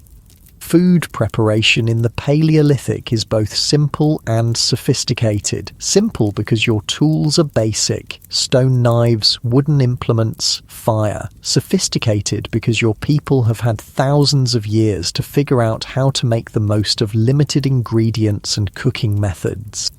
Food preparation in the Paleolithic is both simple and sophisticated. Simple because your tools are basic: stone knives, wooden implements, fire. Sophisticated because your people have had thousands of years to figure out how to make the most of limited ingredients and cooking methods.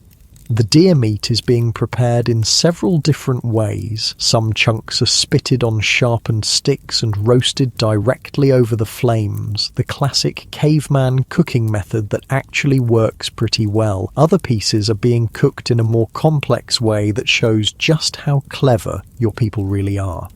The deer meat is being prepared in several different ways. Some chunks are spitted on sharpened sticks and roasted directly over the flames, the classic caveman cooking method that actually works pretty well. Other pieces are being cooked in a more complex way that shows just how clever your people really are.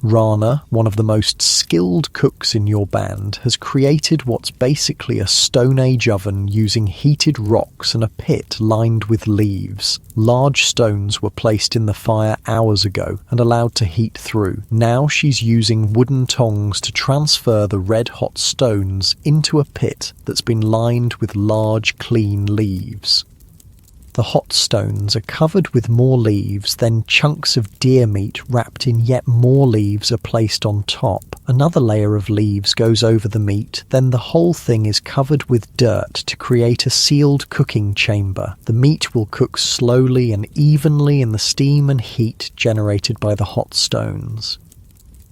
Rana, one of the most skilled cooks in your band, has created what's basically a Stone Age oven using heated rocks and a pit lined with leaves. Large stones were placed in the fire hours ago and allowed to heat through. Now she's using wooden tongs to transfer the red-hot stones into a pit that's been lined with large, clean leaves. The hot stones are covered with more leaves, then chunks of deer meat wrapped in yet more leaves are placed on top. Another layer of leaves goes over the meat, then the whole thing is covered with dirt to create a sealed cooking chamber. The meat will cook slowly and evenly in the steam and heat generated by the hot stones.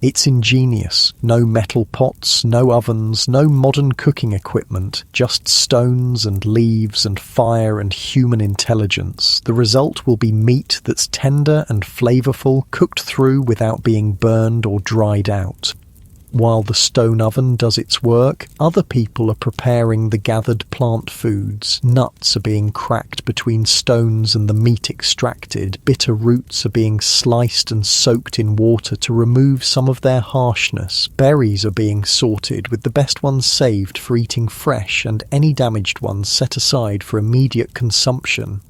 It's ingenious. No metal pots, no ovens, no modern cooking equipment, just stones and leaves and fire and human intelligence. The result will be meat that's tender and flavorful, cooked through without being burned or dried out. While the stone oven does its work, other people are preparing the gathered plant foods. Nuts are being cracked between stones and the meat extracted. Bitter roots are being sliced and soaked in water to remove some of their harshness. Berries are being sorted, with the best ones saved for eating fresh and any damaged ones set aside for immediate consumption.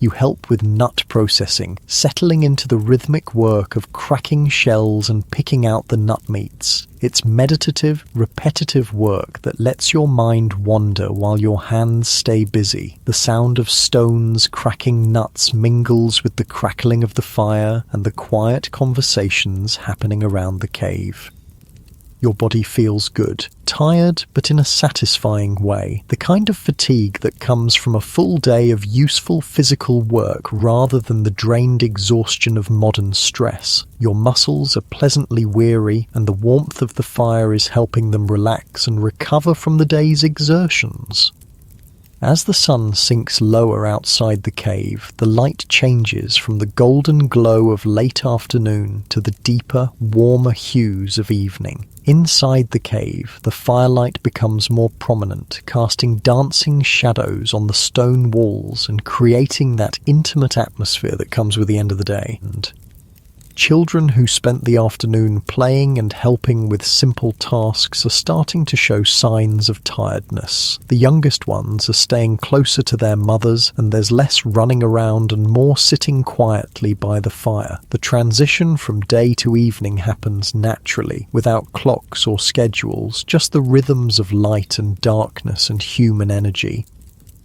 You help with nut processing, settling into the rhythmic work of cracking shells and picking out the nut meats. It's meditative, repetitive work that lets your mind wander while your hands stay busy. The sound of stones cracking nuts mingles with the crackling of the fire and the quiet conversations happening around the cave. Your body feels good, tired but in a satisfying way, the kind of fatigue that comes from a full day of useful physical work rather than the drained exhaustion of modern stress. Your muscles are pleasantly weary and the warmth of the fire is helping them relax and recover from the day's exertions. As the sun sinks lower outside the cave, the light changes from the golden glow of late afternoon to the deeper, warmer hues of evening. Inside the cave, the firelight becomes more prominent, casting dancing shadows on the stone walls and creating that intimate atmosphere that comes with the end of the day. And children who spent the afternoon playing and helping with simple tasks are starting to show signs of tiredness. The youngest ones are staying closer to their mothers, and there's less running around and more sitting quietly by the fire. The transition from day to evening happens naturally, without clocks or schedules, just the rhythms of light and darkness and human energy.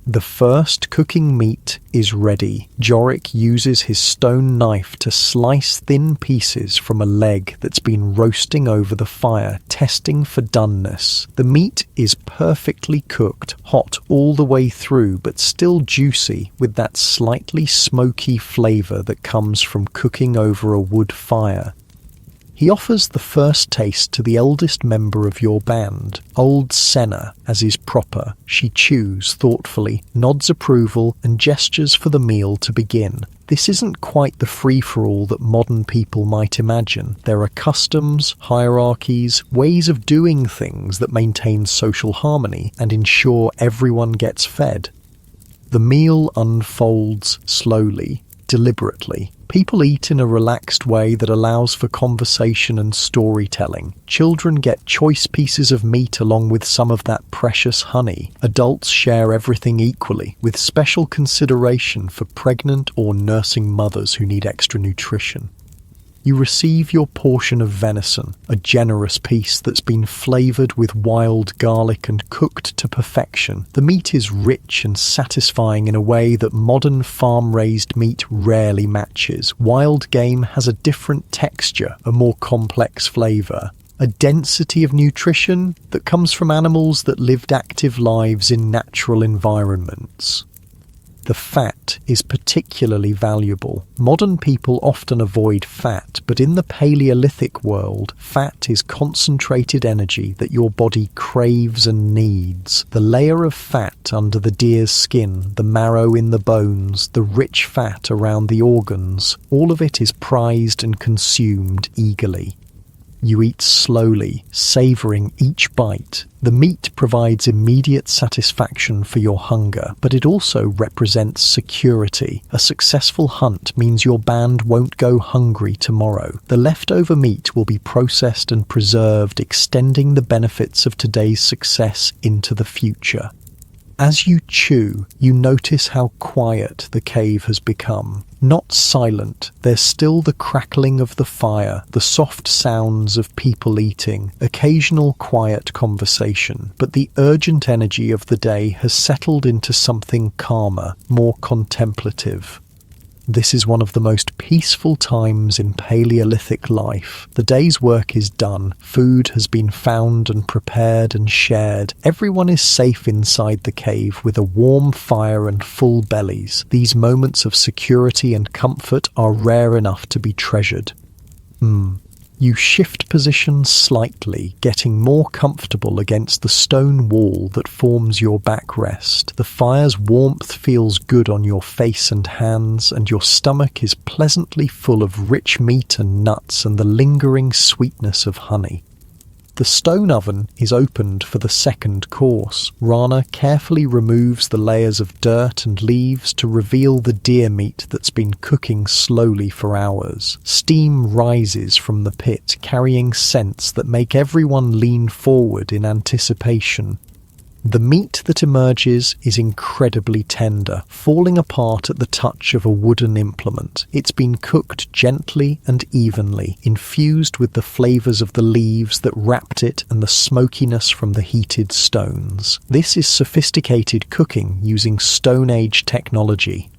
The first cooking meat is ready. Jorik uses his stone knife to slice thin pieces from a leg that's been roasting over the fire, testing for doneness. The meat is perfectly cooked, hot all the way through, but still juicy, with that slightly smoky flavour that comes from cooking over a wood fire. He offers the first taste to the eldest member of your band, old Senna, as is proper. She chews thoughtfully, nods approval, and gestures for the meal to begin. This isn't quite the free-for-all that modern people might imagine. There are customs, hierarchies, ways of doing things that maintain social harmony and ensure everyone gets fed. The meal unfolds slowly, deliberately. People eat in a relaxed way that allows for conversation and storytelling. Children get choice pieces of meat along with some of that precious honey. Adults share everything equally, with special consideration for pregnant or nursing mothers who need extra nutrition. You receive your portion of venison, a generous piece that's been flavoured with wild garlic and cooked to perfection. The meat is rich and satisfying in a way that modern farm-raised meat rarely matches. Wild game has a different texture, a more complex flavour, a density of nutrition that comes from animals that lived active lives in natural environments. The fat is particularly valuable. Modern people often avoid fat, but in the Paleolithic world, fat is concentrated energy that your body craves and needs. The layer of fat under the deer's skin, the marrow in the bones, the rich fat around the organs, all of it is prized and consumed eagerly. You eat slowly, savouring each bite. The meat provides immediate satisfaction for your hunger, but it also represents security. A successful hunt means your band won't go hungry tomorrow. The leftover meat will be processed and preserved, extending the benefits of today's success into the future. As you chew, you notice how quiet the cave has become. Not silent, there's still the crackling of the fire, the soft sounds of people eating, occasional quiet conversation, but the urgent energy of the day has settled into something calmer, more contemplative. This is one of the most peaceful times in Paleolithic life. The day's work is done, food has been found and prepared and shared. Everyone is safe inside the cave with a warm fire and full bellies. These moments of security and comfort are rare enough to be treasured. You shift positions slightly, getting more comfortable against the stone wall that forms your backrest. The fire's warmth feels good on your face and hands, and your stomach is pleasantly full of rich meat and nuts and the lingering sweetness of honey. The stone oven is opened for the second course. Rana carefully removes the layers of dirt and leaves to reveal the deer meat that's been cooking slowly for hours. Steam rises from the pit, carrying scents that make everyone lean forward in anticipation. The meat that emerges is incredibly tender, falling apart at the touch of a wooden implement. It's been cooked gently and evenly, infused with the flavours of the leaves that wrapped it and the smokiness from the heated stones. This is sophisticated cooking using Stone Age technology.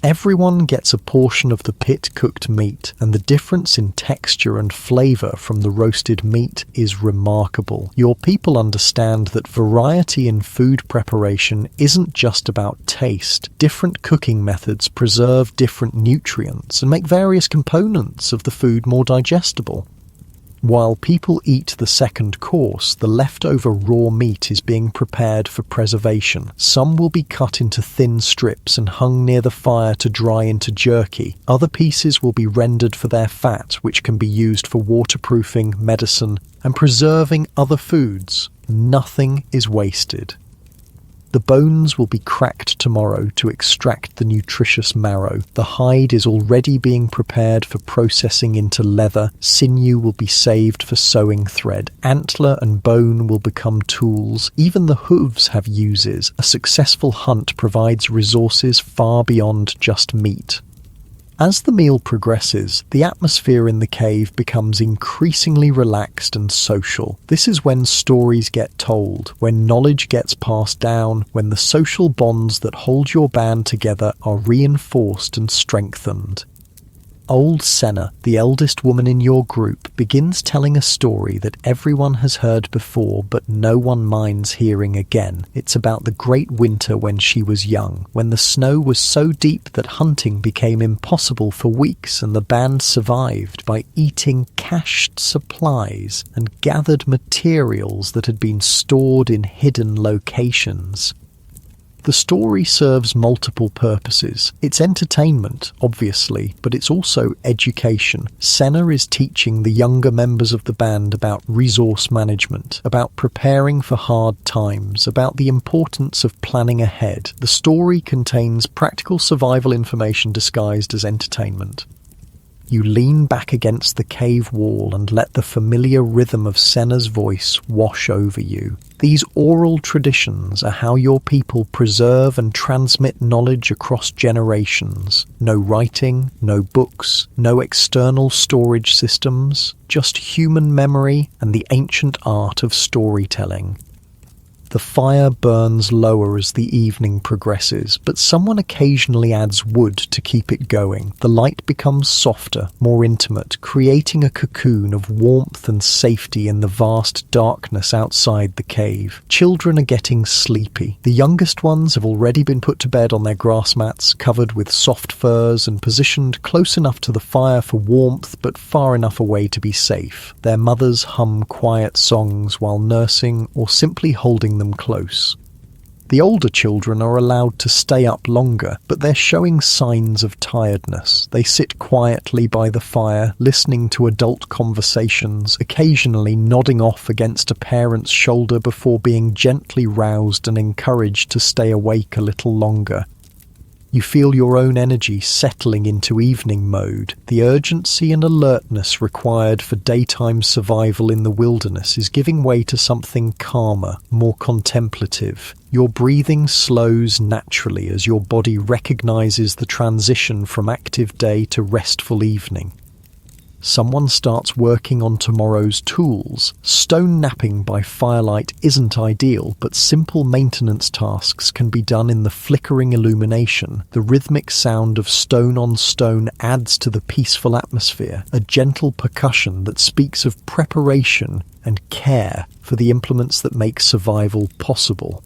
Everyone gets a portion of the pit-cooked meat, and the difference in texture and flavour from the roasted meat is remarkable. Your people understand that variety in food preparation isn't just about taste. Different cooking methods preserve different nutrients and make various components of the food more digestible. While people eat the second course, the leftover raw meat is being prepared for preservation. Some will be cut into thin strips and hung near the fire to dry into jerky. Other pieces will be rendered for their fat, which can be used for waterproofing, medicine, and preserving other foods. Nothing is wasted. The bones will be cracked tomorrow to extract the nutritious marrow. The hide is already being prepared for processing into leather. Sinew will be saved for sewing thread. Antler and bone will become tools. Even the hooves have uses. A successful hunt provides resources far beyond just meat. As the meal progresses, the atmosphere in the cave becomes increasingly relaxed and social. This is when stories get told, when knowledge gets passed down, when the social bonds that hold your band together are reinforced and strengthened. Old Senna, the eldest woman in your group, begins telling a story that everyone has heard before but no one minds hearing again. It's about the great winter when she was young, when the snow was so deep that hunting became impossible for weeks and the band survived by eating cached supplies and gathered materials that had been stored in hidden locations. The story serves multiple purposes. It's entertainment, obviously, but it's also education. Senna is teaching the younger members of the band about resource management, about preparing for hard times, about the importance of planning ahead. The story contains practical survival information disguised as entertainment. You lean back against the cave wall and let the familiar rhythm of Senna's voice wash over you. These oral traditions are how your people preserve and transmit knowledge across generations. No writing, no books, no external storage systems, just human memory and the ancient art of storytelling. The fire burns lower as the evening progresses, but someone occasionally adds wood to keep it going. The light becomes softer, more intimate, creating a cocoon of warmth and safety in the vast darkness outside the cave. Children are getting sleepy. The youngest ones have already been put to bed on their grass mats, covered with soft furs and positioned close enough to the fire for warmth but far enough away to be safe. Their mothers hum quiet songs while nursing or simply holding them close. The older children are allowed to stay up longer, but they're showing signs of tiredness. They sit quietly by the fire, listening to adult conversations, occasionally nodding off against a parent's shoulder before being gently roused and encouraged to stay awake a little longer. You feel your own energy settling into evening mode. The urgency and alertness required for daytime survival in the wilderness is giving way to something calmer, more contemplative. Your breathing slows naturally as your body recognizes the transition from active day to restful evening. Someone starts working on tomorrow's tools. Stone napping by firelight isn't ideal, but simple maintenance tasks can be done in the flickering illumination. The rhythmic sound of stone on stone adds to the peaceful atmosphere, a gentle percussion that speaks of preparation and care for the implements that make survival possible.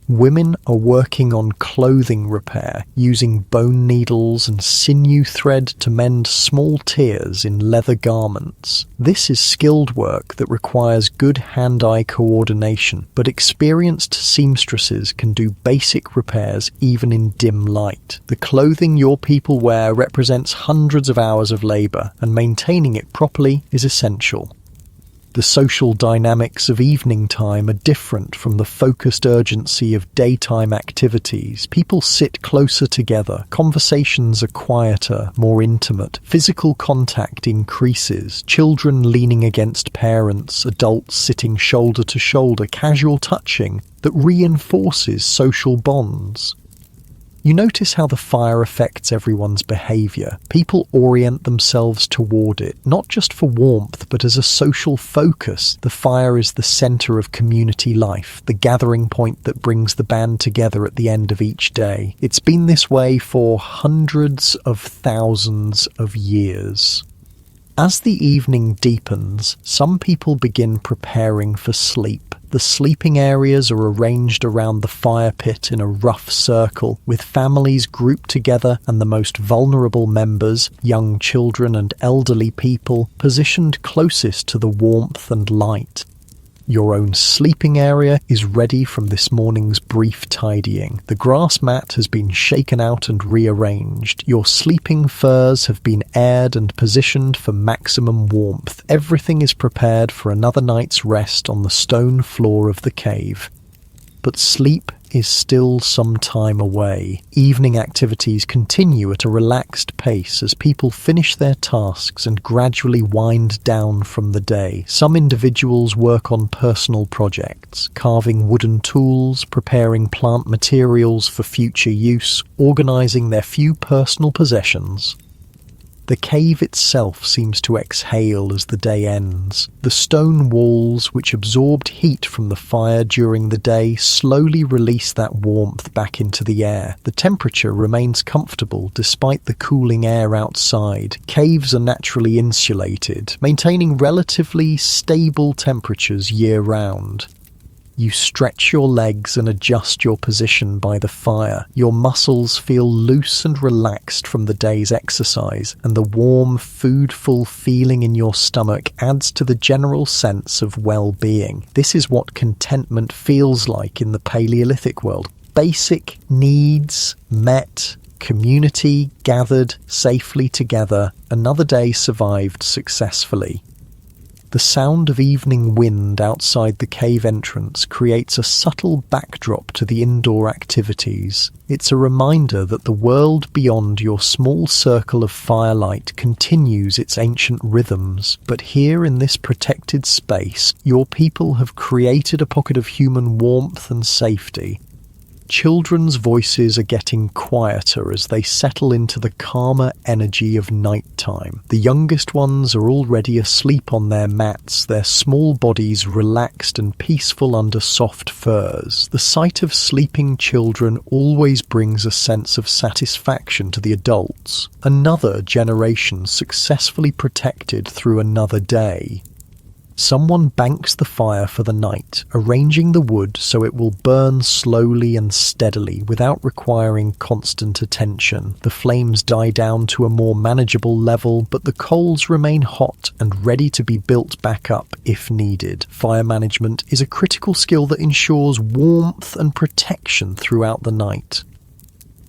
Women are working on clothing repair, using bone needles and sinew thread to mend small tears in leather garments. This is skilled work that requires good hand-eye coordination, but experienced seamstresses can do basic repairs even in dim light. The clothing your people wear represents hundreds of hours of labor, and maintaining it properly is essential. The social dynamics of evening time are different from the focused urgency of daytime activities. People sit closer together, conversations are quieter, more intimate, physical contact increases, children leaning against parents, adults sitting shoulder to shoulder, casual touching that reinforces social bonds. You notice how the fire affects everyone's behaviour. People orient themselves toward it, not just for warmth, but as a social focus. The fire is the centre of community life, the gathering point that brings the band together at the end of each day. It's been this way for hundreds of thousands of years. As the evening deepens, some people begin preparing for sleep. The sleeping areas are arranged around the fire pit in a rough circle, with families grouped together and the most vulnerable members, young children and elderly people, positioned closest to the warmth and light. Your own sleeping area is ready from this morning's brief tidying. The grass mat has been shaken out and rearranged. Your sleeping furs have been aired and positioned for maximum warmth. Everything is prepared for another night's rest on the stone floor of the cave. But sleep is still some time away. Evening activities continue at a relaxed pace as people finish their tasks and gradually wind down from the day. Some individuals work on personal projects, carving wooden tools, preparing plant materials for future use, organizing their few personal possessions. The cave itself seems to exhale as the day ends. The stone walls, which absorbed heat from the fire during the day, slowly release that warmth back into the air. The temperature remains comfortable despite the cooling air outside. Caves are naturally insulated, maintaining relatively stable temperatures year-round. You stretch your legs and adjust your position by the fire. Your muscles feel loose and relaxed from the day's exercise, and the warm, food-full feeling in your stomach adds to the general sense of well-being. This is what contentment feels like in the Paleolithic world. Basic needs met, community gathered safely together, another day survived successfully. The sound of evening wind outside the cave entrance creates a subtle backdrop to the indoor activities. It's a reminder that the world beyond your small circle of firelight continues its ancient rhythms, but here in this protected space, your people have created a pocket of human warmth and safety. Children's voices are getting quieter as they settle into the calmer energy of nighttime. The youngest ones are already asleep on their mats, their small bodies relaxed and peaceful under soft furs. The sight of sleeping children always brings a sense of satisfaction to the adults. Another generation successfully protected through another day. Someone banks the fire for the night, arranging the wood so it will burn slowly and steadily without requiring constant attention. The flames die down to a more manageable level, but the coals remain hot and ready to be built back up if needed. Fire management is a critical skill that ensures warmth and protection throughout the night.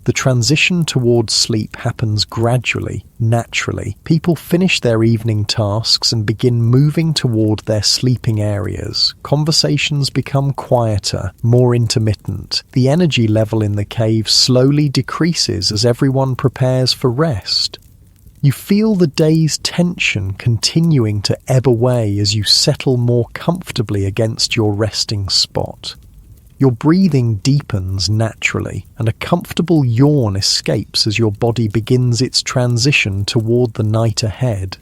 The transition towards sleep happens gradually, naturally. People finish their evening tasks and begin moving toward their sleeping areas. Conversations become quieter, more intermittent. The energy level in the cave slowly decreases as everyone prepares for rest. You feel the day's tension continuing to ebb away as you settle more comfortably against your resting spot. Your breathing deepens naturally, and a comfortable yawn escapes as your body begins its transition toward the night ahead.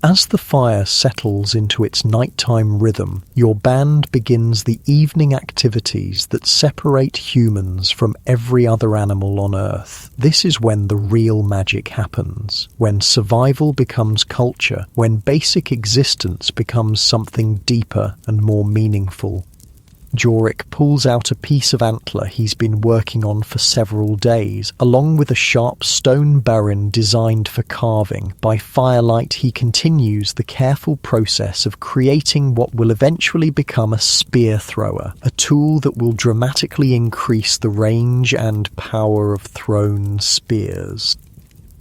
As the fire settles into its nighttime rhythm, your band begins the evening activities that separate humans from every other animal on Earth. This is when the real magic happens, when survival becomes culture, when basic existence becomes something deeper and more meaningful. Jorik pulls out a piece of antler he's been working on for several days, along with a sharp stone baron designed for carving. By firelight, he continues the careful process of creating what will eventually become a spear thrower, a tool that will dramatically increase the range and power of thrown spears.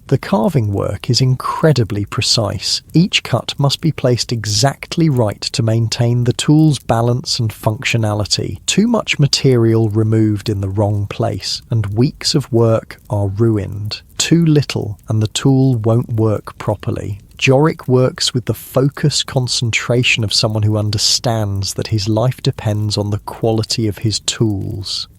The carving work is incredibly precise. Each cut must be placed exactly right to maintain the tool's balance and functionality. Too much material removed in the wrong place, and weeks of work are ruined. Too little, and the tool won't work properly. Jorik works with the focused concentration of someone who understands that his life depends on the quality of his tools.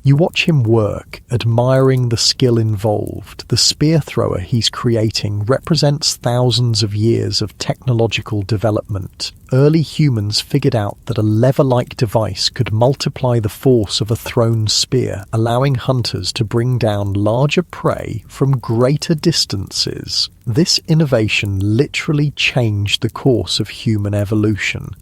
You watch him work, admiring the skill involved. The spear thrower he's creating represents thousands of years of technological development. Early humans figured out that a lever-like device could multiply the force of a thrown spear, allowing hunters to bring down larger prey from greater distances. This innovation literally changed the course of human evolution.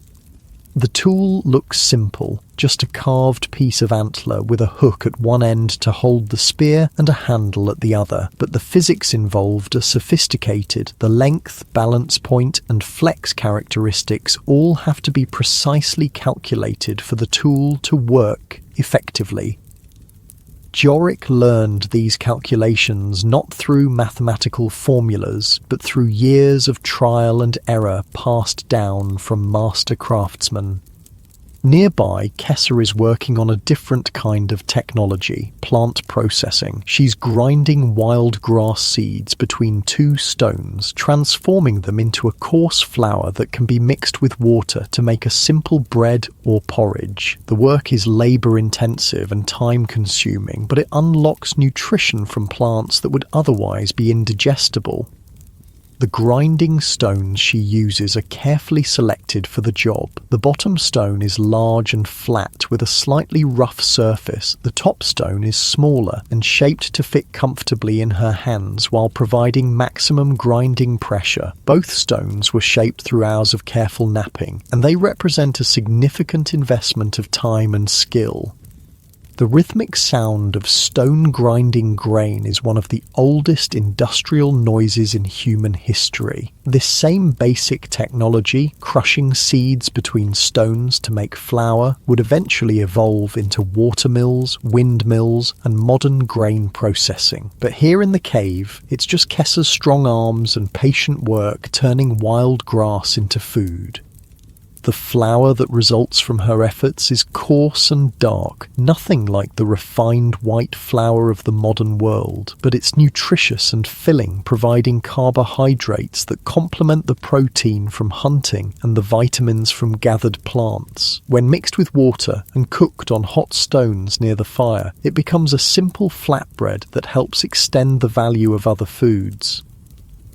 The tool looks simple, just a carved piece of antler with a hook at one end to hold the spear and a handle at the other, but the physics involved are sophisticated. The length, balance point, and flex characteristics all have to be precisely calculated for the tool to work effectively. Jorik learned these calculations not through mathematical formulas, but through years of trial and error passed down from master craftsmen. Nearby, Kessa is working on a different kind of technology, plant processing. She's grinding wild grass seeds between two stones, transforming them into a coarse flour that can be mixed with water to make a simple bread or porridge. The work is labor-intensive and time-consuming, but it unlocks nutrition from plants that would otherwise be indigestible. The grinding stones she uses are carefully selected for the job. The bottom stone is large and flat with a slightly rough surface. The top stone is smaller and shaped to fit comfortably in her hands while providing maximum grinding pressure. Both stones were shaped through hours of careful knapping, and they represent a significant investment of time and skill. The rhythmic sound of stone grinding grain is one of the oldest industrial noises in human history. This same basic technology, crushing seeds between stones to make flour, would eventually evolve into watermills, windmills, and modern grain processing. But here in the cave, it's just Kessa's strong arms and patient work turning wild grass into food. The flour that results from her efforts is coarse and dark, nothing like the refined white flour of the modern world, but it's nutritious and filling, providing carbohydrates that complement the protein from hunting and the vitamins from gathered plants. When mixed with water and cooked on hot stones near the fire, it becomes a simple flatbread that helps extend the value of other foods.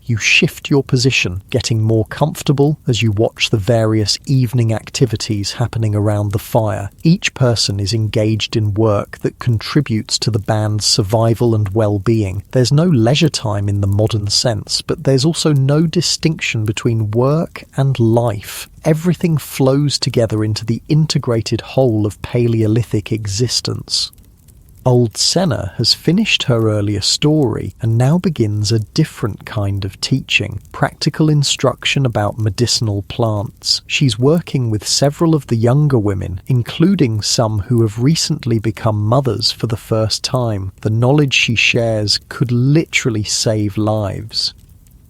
You shift your position, getting more comfortable as you watch the various evening activities happening around the fire. Each person is engaged in work that contributes to the band's survival and well-being. There's no leisure time in the modern sense, but there's also no distinction between work and life. Everything flows together into the integrated whole of Paleolithic existence. Old Senna has finished her earlier story and now begins a different kind of teaching, practical instruction about medicinal plants. She's working with several of the younger women, including some who have recently become mothers for the first time. The knowledge she shares could literally save lives.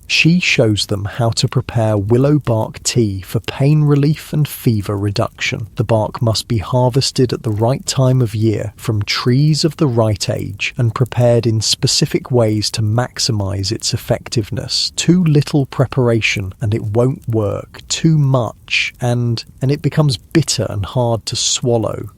She shows them how to prepare willow bark tea for pain relief and fever reduction. The bark must be harvested at the right time of year from trees of the right age and prepared in specific ways to maximize its effectiveness. Too little preparation and it won't work. Too much and it becomes bitter and hard to swallow.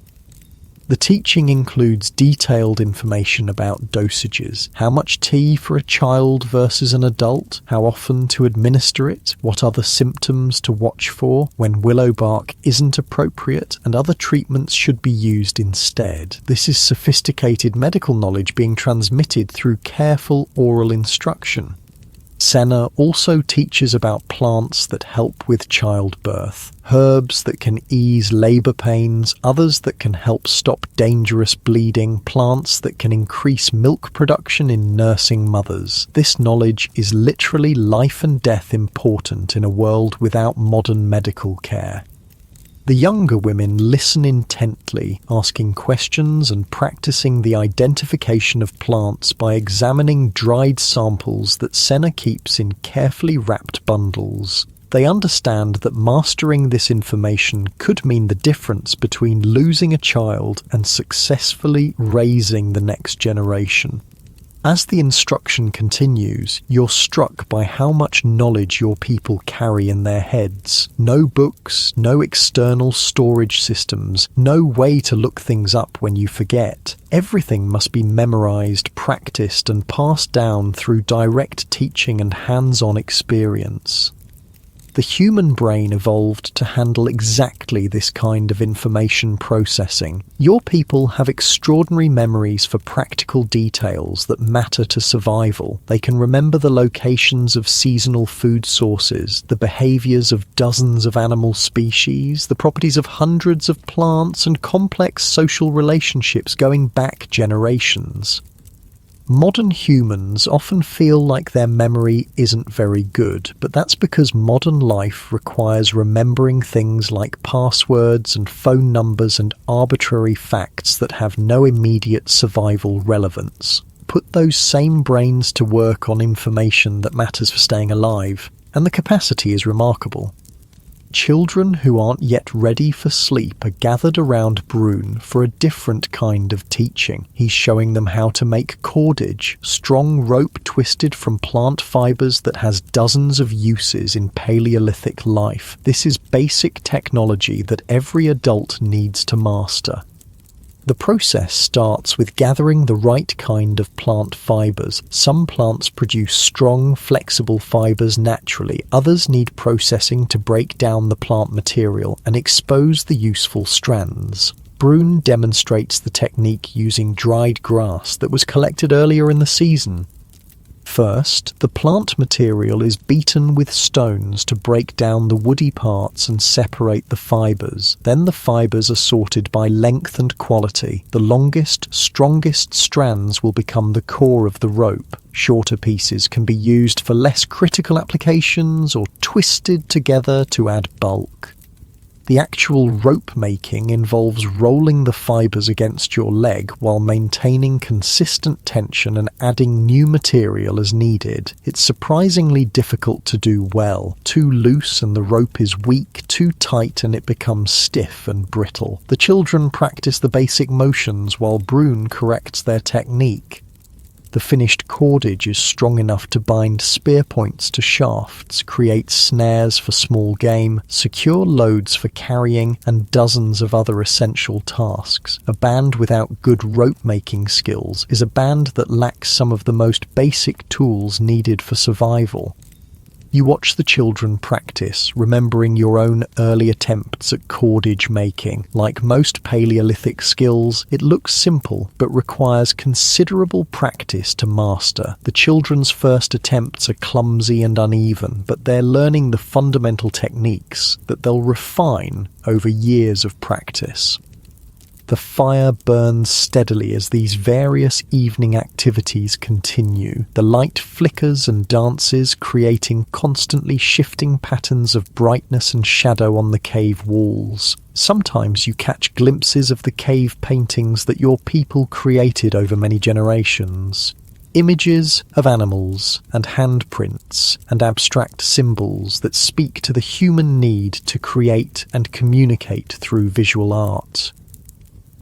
The teaching includes detailed information about dosages, how much tea for a child versus an adult, how often to administer it, what other symptoms to watch for when willow bark isn't appropriate, and other treatments should be used instead. This is sophisticated medical knowledge being transmitted through careful oral instruction. Senna also teaches about plants that help with childbirth, herbs that can ease labour pains, others that can help stop dangerous bleeding, plants that can increase milk production in nursing mothers. This knowledge is literally life and death important in a world without modern medical care. The younger women listen intently, asking questions and practicing the identification of plants by examining dried samples that Senna keeps in carefully wrapped bundles. They understand that mastering this information could mean the difference between losing a child and successfully raising the next generation. As the instruction continues, you're struck by how much knowledge your people carry in their heads. No books, no external storage systems, no way to look things up when you forget. Everything must be memorized, practiced, and passed down through direct teaching and hands-on experience. The human brain evolved to handle exactly this kind of information processing. Your people have extraordinary memories for practical details that matter to survival. They can remember the locations of seasonal food sources, the behaviors of dozens of animal species, the properties of hundreds of plants, and complex social relationships going back generations. Modern humans often feel like their memory isn't very good, but that's because modern life requires remembering things like passwords and phone numbers and arbitrary facts that have no immediate survival relevance. Put those same brains to work on information that matters for staying alive, and the capacity is remarkable. Children who aren't yet ready for sleep are gathered around Brune for a different kind of teaching. He's showing them how to make cordage, strong rope twisted from plant fibers that has dozens of uses in Paleolithic life. This is basic technology that every adult needs to master. The process starts with gathering the right kind of plant fibers. Some plants produce strong, flexible fibers naturally. Others need processing to break down the plant material and expose the useful strands. Brune demonstrates the technique using dried grass that was collected earlier in the season. First, the plant material is beaten with stones to break down the woody parts and separate the fibers. Then the fibers are sorted by length and quality. The longest, strongest strands will become the core of the rope. Shorter pieces can be used for less critical applications or twisted together to add bulk. The actual rope making involves rolling the fibers against your leg while maintaining consistent tension and adding new material as needed. It's surprisingly difficult to do well. Too loose and the rope is weak, too tight and it becomes stiff and brittle. The children practice the basic motions while Brune corrects their technique. The finished cordage is strong enough to bind spear points to shafts, create snares for small game, secure loads for carrying, and dozens of other essential tasks. A band without good rope-making skills is a band that lacks some of the most basic tools needed for survival. You watch the children practice, remembering your own early attempts at cordage making. Like most Paleolithic skills, it looks simple, but requires considerable practice to master. The children's first attempts are clumsy and uneven, but they're learning the fundamental techniques that they'll refine over years of practice. The fire burns steadily as these various evening activities continue. The light flickers and dances, creating constantly shifting patterns of brightness and shadow on the cave walls. Sometimes you catch glimpses of the cave paintings that your people created over many generations. Images of animals and handprints and abstract symbols that speak to the human need to create and communicate through visual art.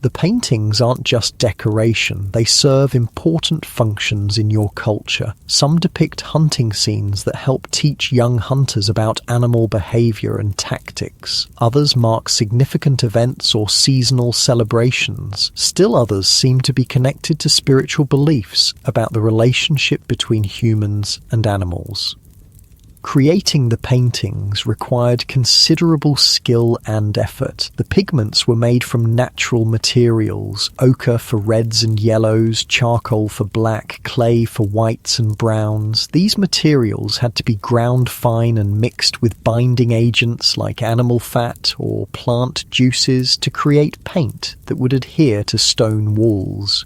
The paintings aren't just decoration, they serve important functions in your culture. Some depict hunting scenes that help teach young hunters about animal behavior and tactics. Others mark significant events or seasonal celebrations. Still others seem to be connected to spiritual beliefs about the relationship between humans and animals. Creating the paintings required considerable skill and effort. The pigments were made from natural materials: ochre for reds and yellows, charcoal for black, clay for whites and browns. These materials had to be ground fine and mixed with binding agents like animal fat or plant juices to create paint that would adhere to stone walls.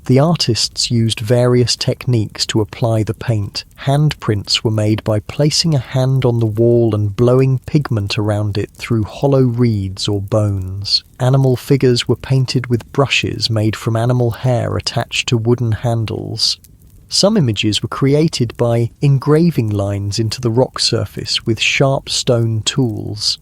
The artists used various techniques to apply the paint. Handprints were made by placing a hand on the wall and blowing pigment around it through hollow reeds or bones. Animal figures were painted with brushes made from animal hair attached to wooden handles. Some images were created by engraving lines into the rock surface with sharp stone tools.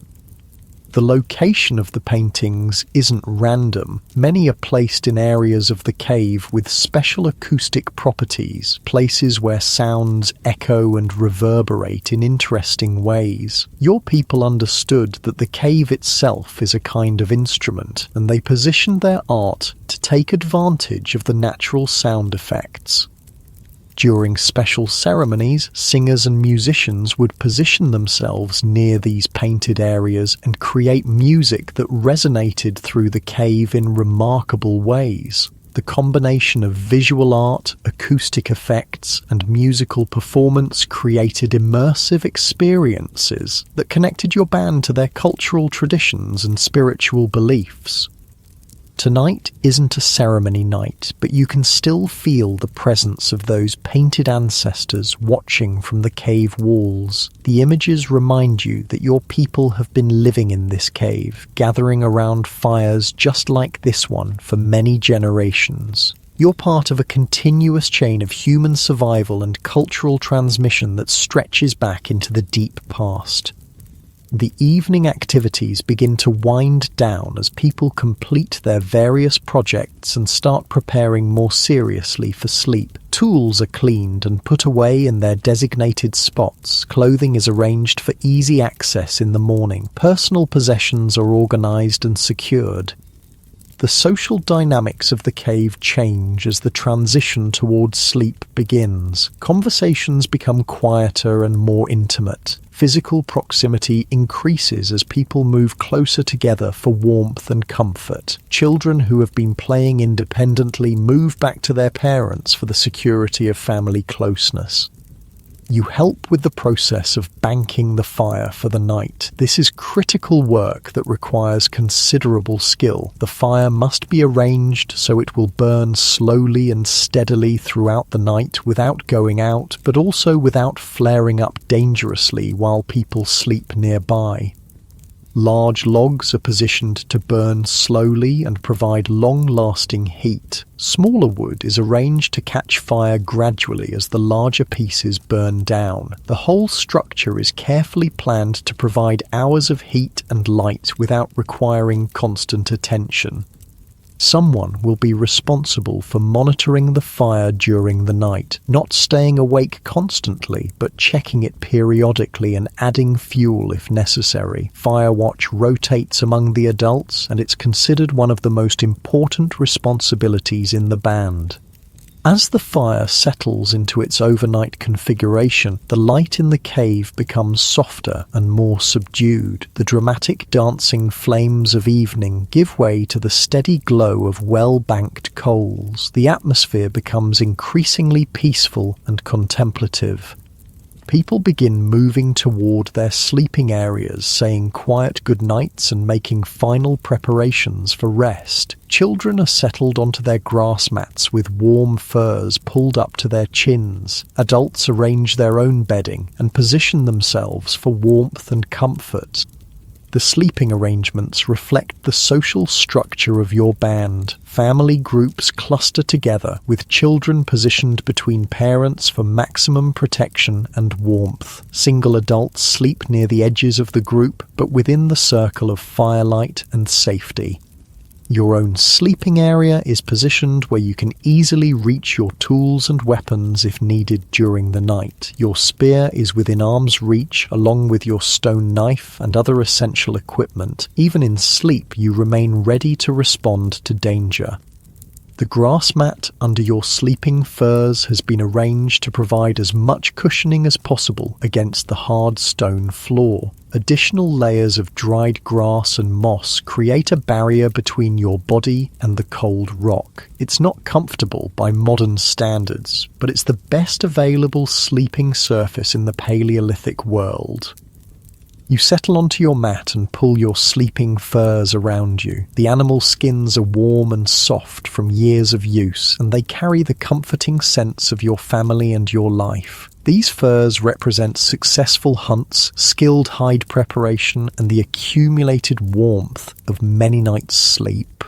The location of the paintings isn't random. Many are placed in areas of the cave with special acoustic properties, places where sounds echo and reverberate in interesting ways. Your people understood that the cave itself is a kind of instrument, and they positioned their art to take advantage of the natural sound effects. During special ceremonies, singers and musicians would position themselves near these painted areas and create music that resonated through the cave in remarkable ways. The combination of visual art, acoustic effects, and musical performance created immersive experiences that connected your band to their cultural traditions and spiritual beliefs. Tonight isn't a ceremony night, but you can still feel the presence of those painted ancestors watching from the cave walls. The images remind you that your people have been living in this cave, gathering around fires just like this one for many generations. You're part of a continuous chain of human survival and cultural transmission that stretches back into the deep past. The evening activities begin to wind down as people complete their various projects and start preparing more seriously for sleep. Tools are cleaned and put away in their designated spots. Clothing is arranged for easy access in the morning. Personal possessions are organized and secured. The social dynamics of the cave change as the transition towards sleep begins. Conversations become quieter and more intimate. Physical proximity increases as people move closer together for warmth and comfort. Children who have been playing independently move back to their parents for the security of family closeness. You help with the process of banking the fire for the night. This is critical work that requires considerable skill. The fire must be arranged so it will burn slowly and steadily throughout the night without going out, but also without flaring up dangerously while people sleep nearby. Large logs are positioned to burn slowly and provide long-lasting heat. Smaller wood is arranged to catch fire gradually as the larger pieces burn down. The whole structure is carefully planned to provide hours of heat and light without requiring constant attention. Someone will be responsible for monitoring the fire during the night, not staying awake constantly, but checking it periodically and adding fuel if necessary. Firewatch rotates among the adults, and it's considered one of the most important responsibilities in the band. As the fire settles into its overnight configuration, the light in the cave becomes softer and more subdued. The dramatic dancing flames of evening give way to the steady glow of well-banked coals. The atmosphere becomes increasingly peaceful and contemplative. People begin moving toward their sleeping areas, saying quiet goodnights and making final preparations for rest. Children are settled onto their grass mats with warm furs pulled up to their chins. Adults arrange their own bedding and position themselves for warmth and comfort. The sleeping arrangements reflect the social structure of your band. Family groups cluster together, with children positioned between parents for maximum protection and warmth. Single adults sleep near the edges of the group, but within the circle of firelight and safety. Your own sleeping area is positioned where you can easily reach your tools and weapons if needed during the night. Your spear is within arm's reach, along with your stone knife and other essential equipment. Even in sleep, you remain ready to respond to danger. The grass mat under your sleeping furs has been arranged to provide as much cushioning as possible against the hard stone floor. Additional layers of dried grass and moss create a barrier between your body and the cold rock. It's not comfortable by modern standards, but it's the best available sleeping surface in the Paleolithic world. You settle onto your mat and pull your sleeping furs around you. The animal skins are warm and soft from years of use, and they carry the comforting sense of your family and your life. These furs represent successful hunts, skilled hide preparation, and the accumulated warmth of many nights' sleep.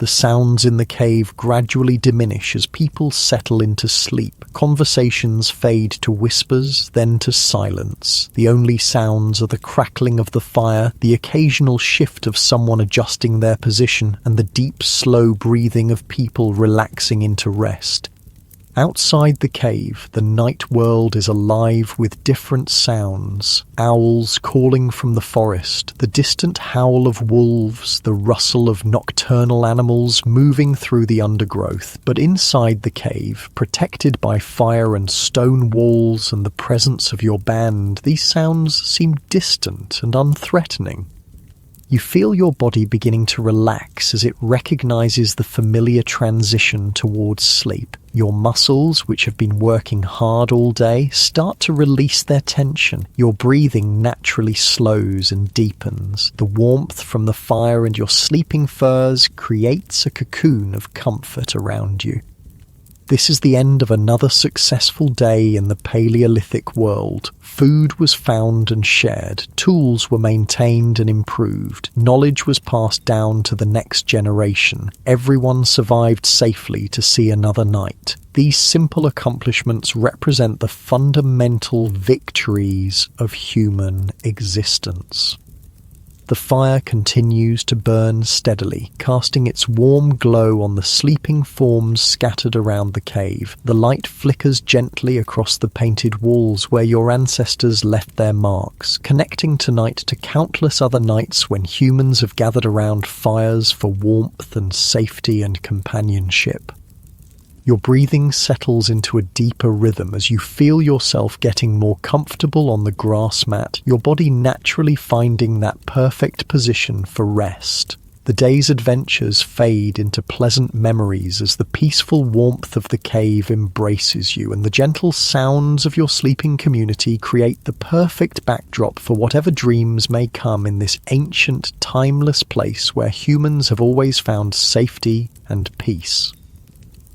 The sounds in the cave gradually diminish as people settle into sleep. Conversations fade to whispers, then to silence. The only sounds are the crackling of the fire, the occasional shift of someone adjusting their position, and the deep, slow breathing of people relaxing into rest. Outside the cave, the night world is alive with different sounds. Owls calling from the forest, the distant howl of wolves, the rustle of nocturnal animals moving through the undergrowth. But inside the cave, protected by fire and stone walls and the presence of your band, these sounds seem distant and unthreatening. You feel your body beginning to relax as it recognizes the familiar transition towards sleep. Your muscles, which have been working hard all day, start to release their tension. Your breathing naturally slows and deepens. The warmth from the fire and your sleeping furs creates a cocoon of comfort around you. This is the end of another successful day in the Paleolithic world. Food was found and shared, tools were maintained and improved, knowledge was passed down to the next generation. Everyone survived safely to see another night. These simple accomplishments represent the fundamental victories of human existence. The fire continues to burn steadily, casting its warm glow on the sleeping forms scattered around the cave. The light flickers gently across the painted walls where your ancestors left their marks, connecting tonight to countless other nights when humans have gathered around fires for warmth and safety and companionship. Your breathing settles into a deeper rhythm as you feel yourself getting more comfortable on the grass mat, your body naturally finding that perfect position for rest. The day's adventures fade into pleasant memories as the peaceful warmth of the cave embraces you, and the gentle sounds of your sleeping community create the perfect backdrop for whatever dreams may come in this ancient, timeless place where humans have always found safety and peace.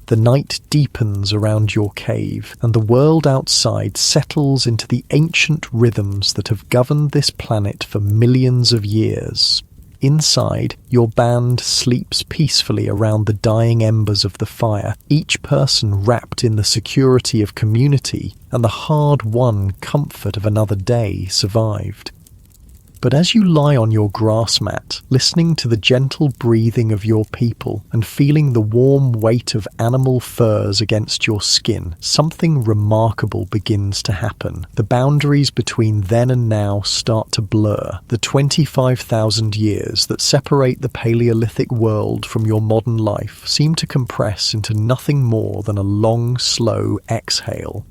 The night deepens around your cave, and the world outside settles into the ancient rhythms that have governed this planet for millions of years. Inside, your band sleeps peacefully around the dying embers of the fire, each person wrapped in the security of community and the hard-won comfort of another day survived. But as you lie on your grass mat, listening to the gentle breathing of your people and feeling the warm weight of animal furs against your skin, something remarkable begins to happen. The boundaries between then and now start to blur. The 25,000 years that separate the Paleolithic world from your modern life seem to compress into nothing more than a long, slow exhale.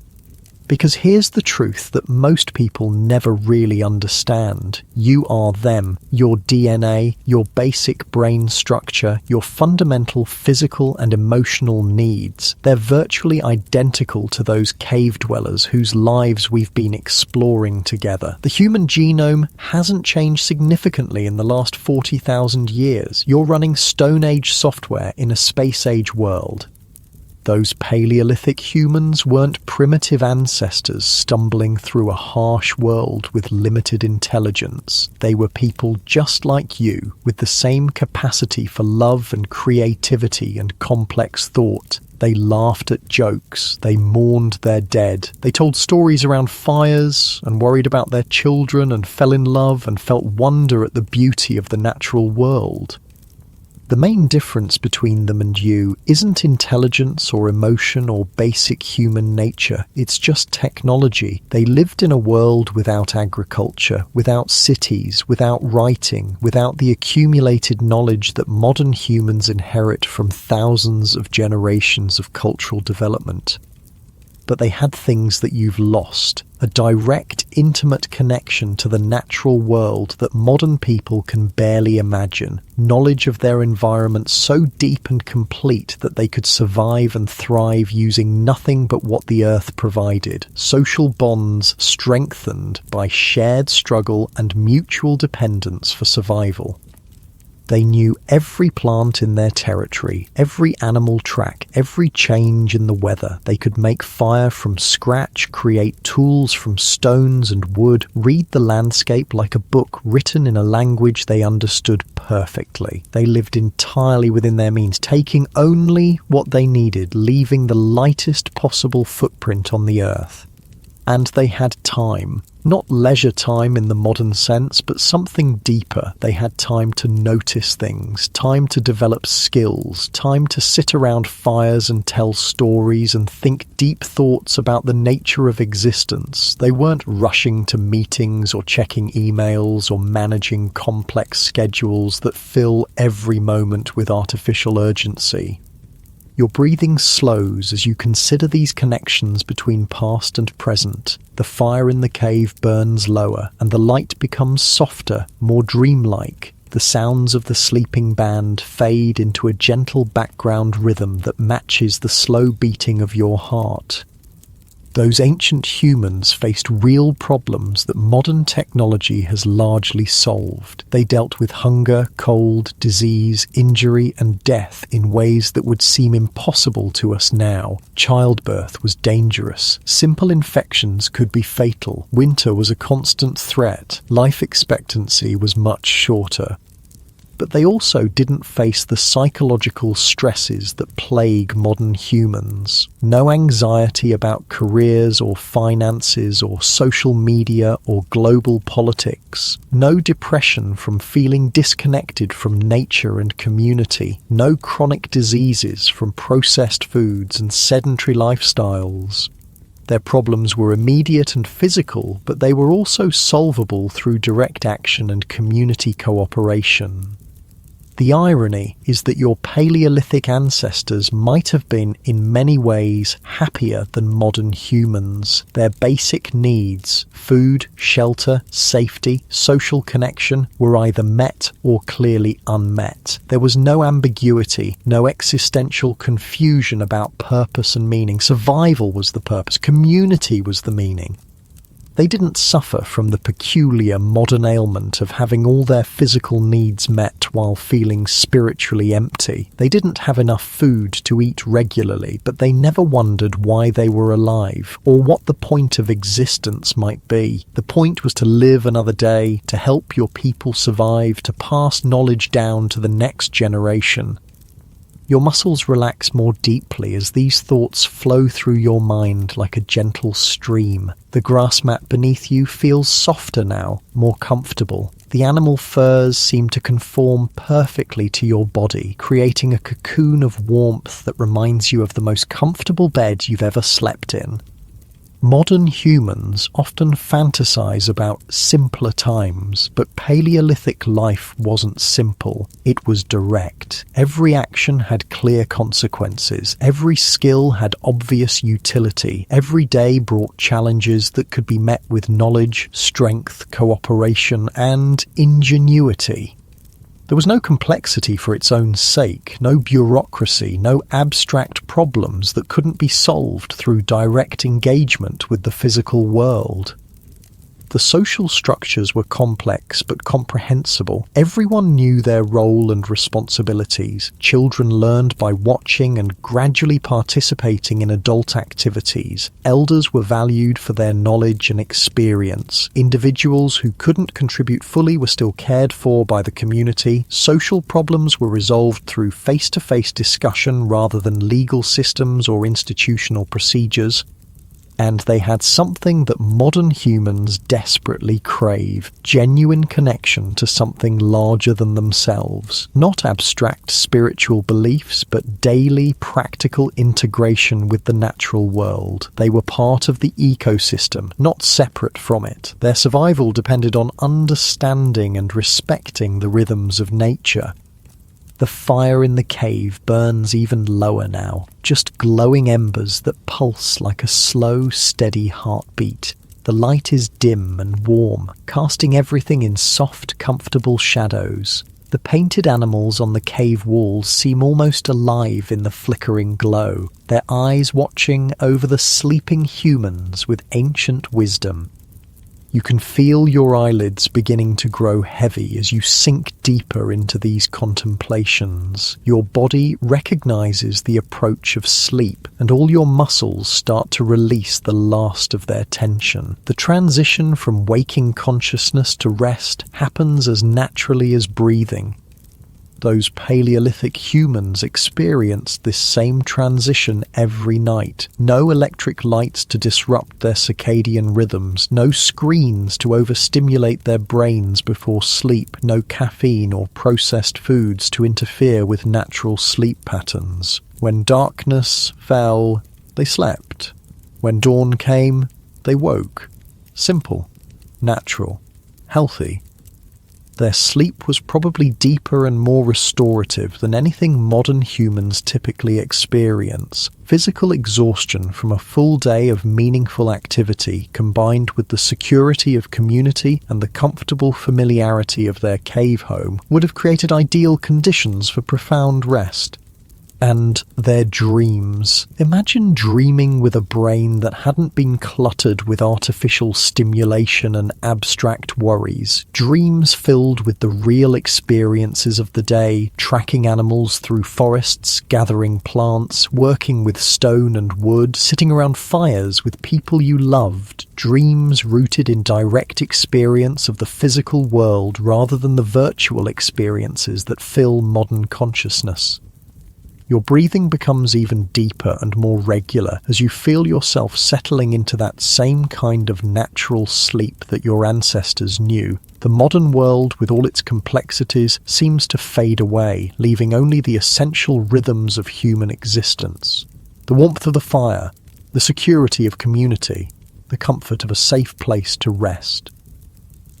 Because here's the truth that most people never really understand. You are them, your DNA, your basic brain structure, your fundamental physical and emotional needs. They're virtually identical to those cave dwellers whose lives we've been exploring together. The human genome hasn't changed significantly in the last 40,000 years. You're running Stone Age software in a space age world. Those Paleolithic humans weren't primitive ancestors stumbling through a harsh world with limited intelligence. They were people just like you, with the same capacity for love and creativity and complex thought. They laughed at jokes, they mourned their dead, they told stories around fires and worried about their children and fell in love and felt wonder at the beauty of the natural world. The main difference between them and you isn't intelligence or emotion or basic human nature, it's just technology. They lived in a world without agriculture, without cities, without writing, without the accumulated knowledge that modern humans inherit from thousands of generations of cultural development. But they had things that you've lost, a direct, intimate connection to the natural world that modern people can barely imagine, knowledge of their environment so deep and complete that they could survive and thrive using nothing but what the earth provided, social bonds strengthened by shared struggle and mutual dependence for survival. They knew every plant in their territory, every animal track, every change in the weather. They could make fire from scratch, create tools from stones and wood, read the landscape like a book written in a language they understood perfectly. They lived entirely within their means, taking only what they needed, leaving the lightest possible footprint on the earth. And they had time. Not leisure time in the modern sense, but something deeper. They had time to notice things, time to develop skills, time to sit around fires and tell stories and think deep thoughts about the nature of existence. They weren't rushing to meetings or checking emails or managing complex schedules that fill every moment with artificial urgency. Your breathing slows as you consider these connections between past and present. The fire in the cave burns lower, and the light becomes softer, more dreamlike. The sounds of the sleeping band fade into a gentle background rhythm that matches the slow beating of your heart. Those ancient humans faced real problems that modern technology has largely solved. They dealt with hunger, cold, disease, injury, and death in ways that would seem impossible to us now. Childbirth was dangerous. Simple infections could be fatal. Winter was a constant threat. Life expectancy was much shorter. But they also didn't face the psychological stresses that plague modern humans. No anxiety about careers or finances or social media or global politics. No depression from feeling disconnected from nature and community. No chronic diseases from processed foods and sedentary lifestyles. Their problems were immediate and physical, but they were also solvable through direct action and community cooperation. The irony is that your Paleolithic ancestors might have been, in many ways, happier than modern humans. Their basic needs, food, shelter, safety, social connection, were either met or clearly unmet. There was no ambiguity, no existential confusion about purpose and meaning. Survival was the purpose, community was the meaning. They didn't suffer from the peculiar modern ailment of having all their physical needs met while feeling spiritually empty. They didn't have enough food to eat regularly, but they never wondered why they were alive or what the point of existence might be. The point was to live another day, to help your people survive, to pass knowledge down to the next generation. Your muscles relax more deeply as these thoughts flow through your mind like a gentle stream. The grass mat beneath you feels softer now, more comfortable. The animal furs seem to conform perfectly to your body, creating a cocoon of warmth that reminds you of the most comfortable bed you've ever slept in. Modern humans often fantasize about simpler times, but Paleolithic life wasn't simple. It was direct. Every action had clear consequences. Every skill had obvious utility. Every day brought challenges that could be met with knowledge, strength, cooperation, and ingenuity. There was no complexity for its own sake, no bureaucracy, no abstract problems that couldn't be solved through direct engagement with the physical world. The social structures were complex but comprehensible. Everyone knew their role and responsibilities. Children learned by watching and gradually participating in adult activities. Elders were valued for their knowledge and experience. Individuals who couldn't contribute fully were still cared for by the community. Social problems were resolved through face-to-face discussion rather than legal systems or institutional procedures. And they had something that modern humans desperately crave: genuine connection to something larger than themselves. Not abstract spiritual beliefs, but daily practical integration with the natural world. They were part of the ecosystem, not separate from it. Their survival depended on understanding and respecting the rhythms of nature. The fire in the cave burns even lower now, just glowing embers that pulse like a slow, steady heartbeat. The light is dim and warm, casting everything in soft, comfortable shadows. The painted animals on the cave walls seem almost alive in the flickering glow, their eyes watching over the sleeping humans with ancient wisdom. You can feel your eyelids beginning to grow heavy as you sink deeper into these contemplations. Your body recognizes the approach of sleep, and all your muscles start to release the last of their tension. The transition from waking consciousness to rest happens as naturally as breathing. Those Paleolithic humans experienced this same transition every night. No electric lights to disrupt their circadian rhythms, no screens to overstimulate their brains before sleep, no caffeine or processed foods to interfere with natural sleep patterns. When darkness fell, they slept. When dawn came, they woke. Simple, natural, healthy. Their sleep was probably deeper and more restorative than anything modern humans typically experience. Physical exhaustion from a full day of meaningful activity, combined with the security of community and the comfortable familiarity of their cave home, would have created ideal conditions for profound rest. And their dreams. Imagine dreaming with a brain that hadn't been cluttered with artificial stimulation and abstract worries. Dreams filled with the real experiences of the day, tracking animals through forests, gathering plants, working with stone and wood, sitting around fires with people you loved. Dreams rooted in direct experience of the physical world rather than the virtual experiences that fill modern consciousness. Your breathing becomes even deeper and more regular as you feel yourself settling into that same kind of natural sleep that your ancestors knew. The modern world, with all its complexities, seems to fade away, leaving only the essential rhythms of human existence. The warmth of the fire, the security of community, the comfort of a safe place to rest.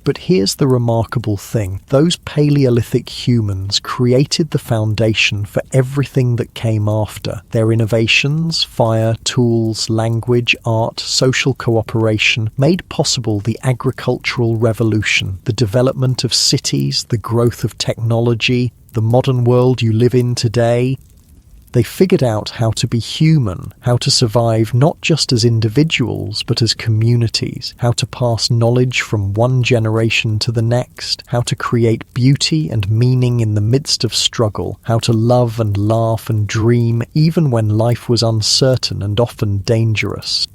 But here's the remarkable thing. Those Paleolithic humans created the foundation for everything that came after. Their innovations, fire, tools, language, art, social cooperation, made possible the agricultural revolution, the development of cities, the growth of technology, the modern world you live in today. They figured out how to be human, how to survive not just as individuals but as communities, how to pass knowledge from one generation to the next, how to create beauty and meaning in the midst of struggle, how to love and laugh and dream even when life was uncertain and often dangerous.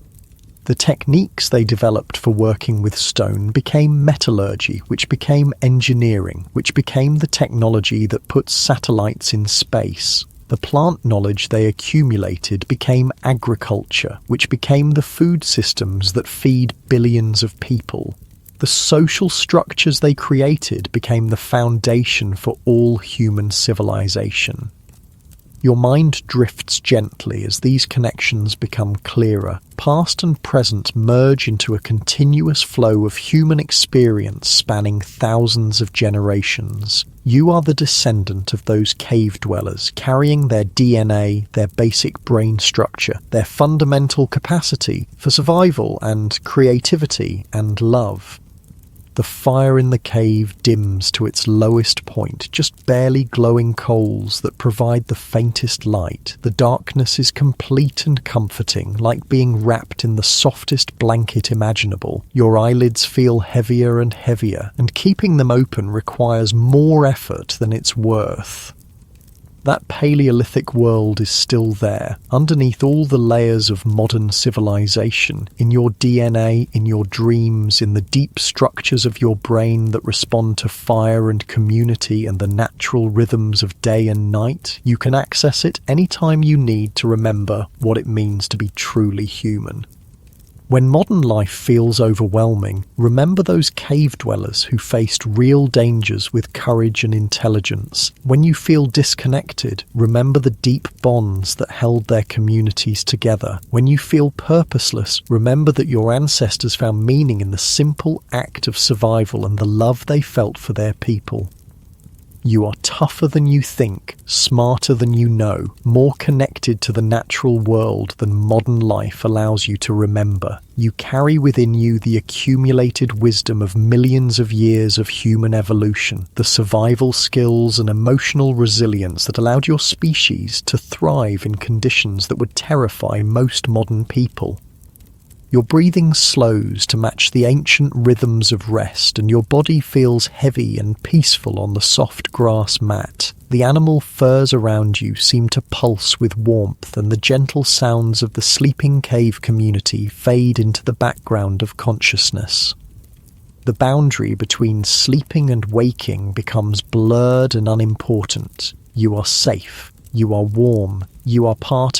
The techniques they developed for working with stone became metallurgy, which became engineering, which became the technology that puts satellites in space. The plant knowledge they accumulated became agriculture, which became the food systems that feed billions of people. The social structures they created became the foundation for all human civilization. Your mind drifts gently as these connections become clearer. Past and present merge into a continuous flow of human experience spanning thousands of generations. You are the descendant of those cave dwellers, carrying their DNA, their basic brain structure, their fundamental capacity for survival and creativity and love. The fire in the cave dims to its lowest point, just barely glowing coals that provide the faintest light. The darkness is complete and comforting, like being wrapped in the softest blanket imaginable. Your eyelids feel heavier and heavier, and keeping them open requires more effort than it's worth. That Paleolithic world is still there, underneath all the layers of modern civilization, in your DNA, in your dreams, in the deep structures of your brain that respond to fire and community and the natural rhythms of day and night. You can access it anytime you need to remember what it means to be truly human. When modern life feels overwhelming, remember those cave dwellers who faced real dangers with courage and intelligence. When you feel disconnected, remember the deep bonds that held their communities together. When you feel purposeless, remember that your ancestors found meaning in the simple act of survival and the love they felt for their people. You are tougher than you think, smarter than you know, more connected to the natural world than modern life allows you to remember. You carry within you the accumulated wisdom of millions of years of human evolution, the survival skills and emotional resilience that allowed your species to thrive in conditions that would terrify most modern people. Your breathing slows to match the ancient rhythms of rest, and your body feels heavy and peaceful on the soft grass mat. The animal furs around you seem to pulse with warmth, and the gentle sounds of the sleeping cave community fade into the background of consciousness. The boundary between sleeping and waking becomes blurred and unimportant. You are safe. You are warm. You are part of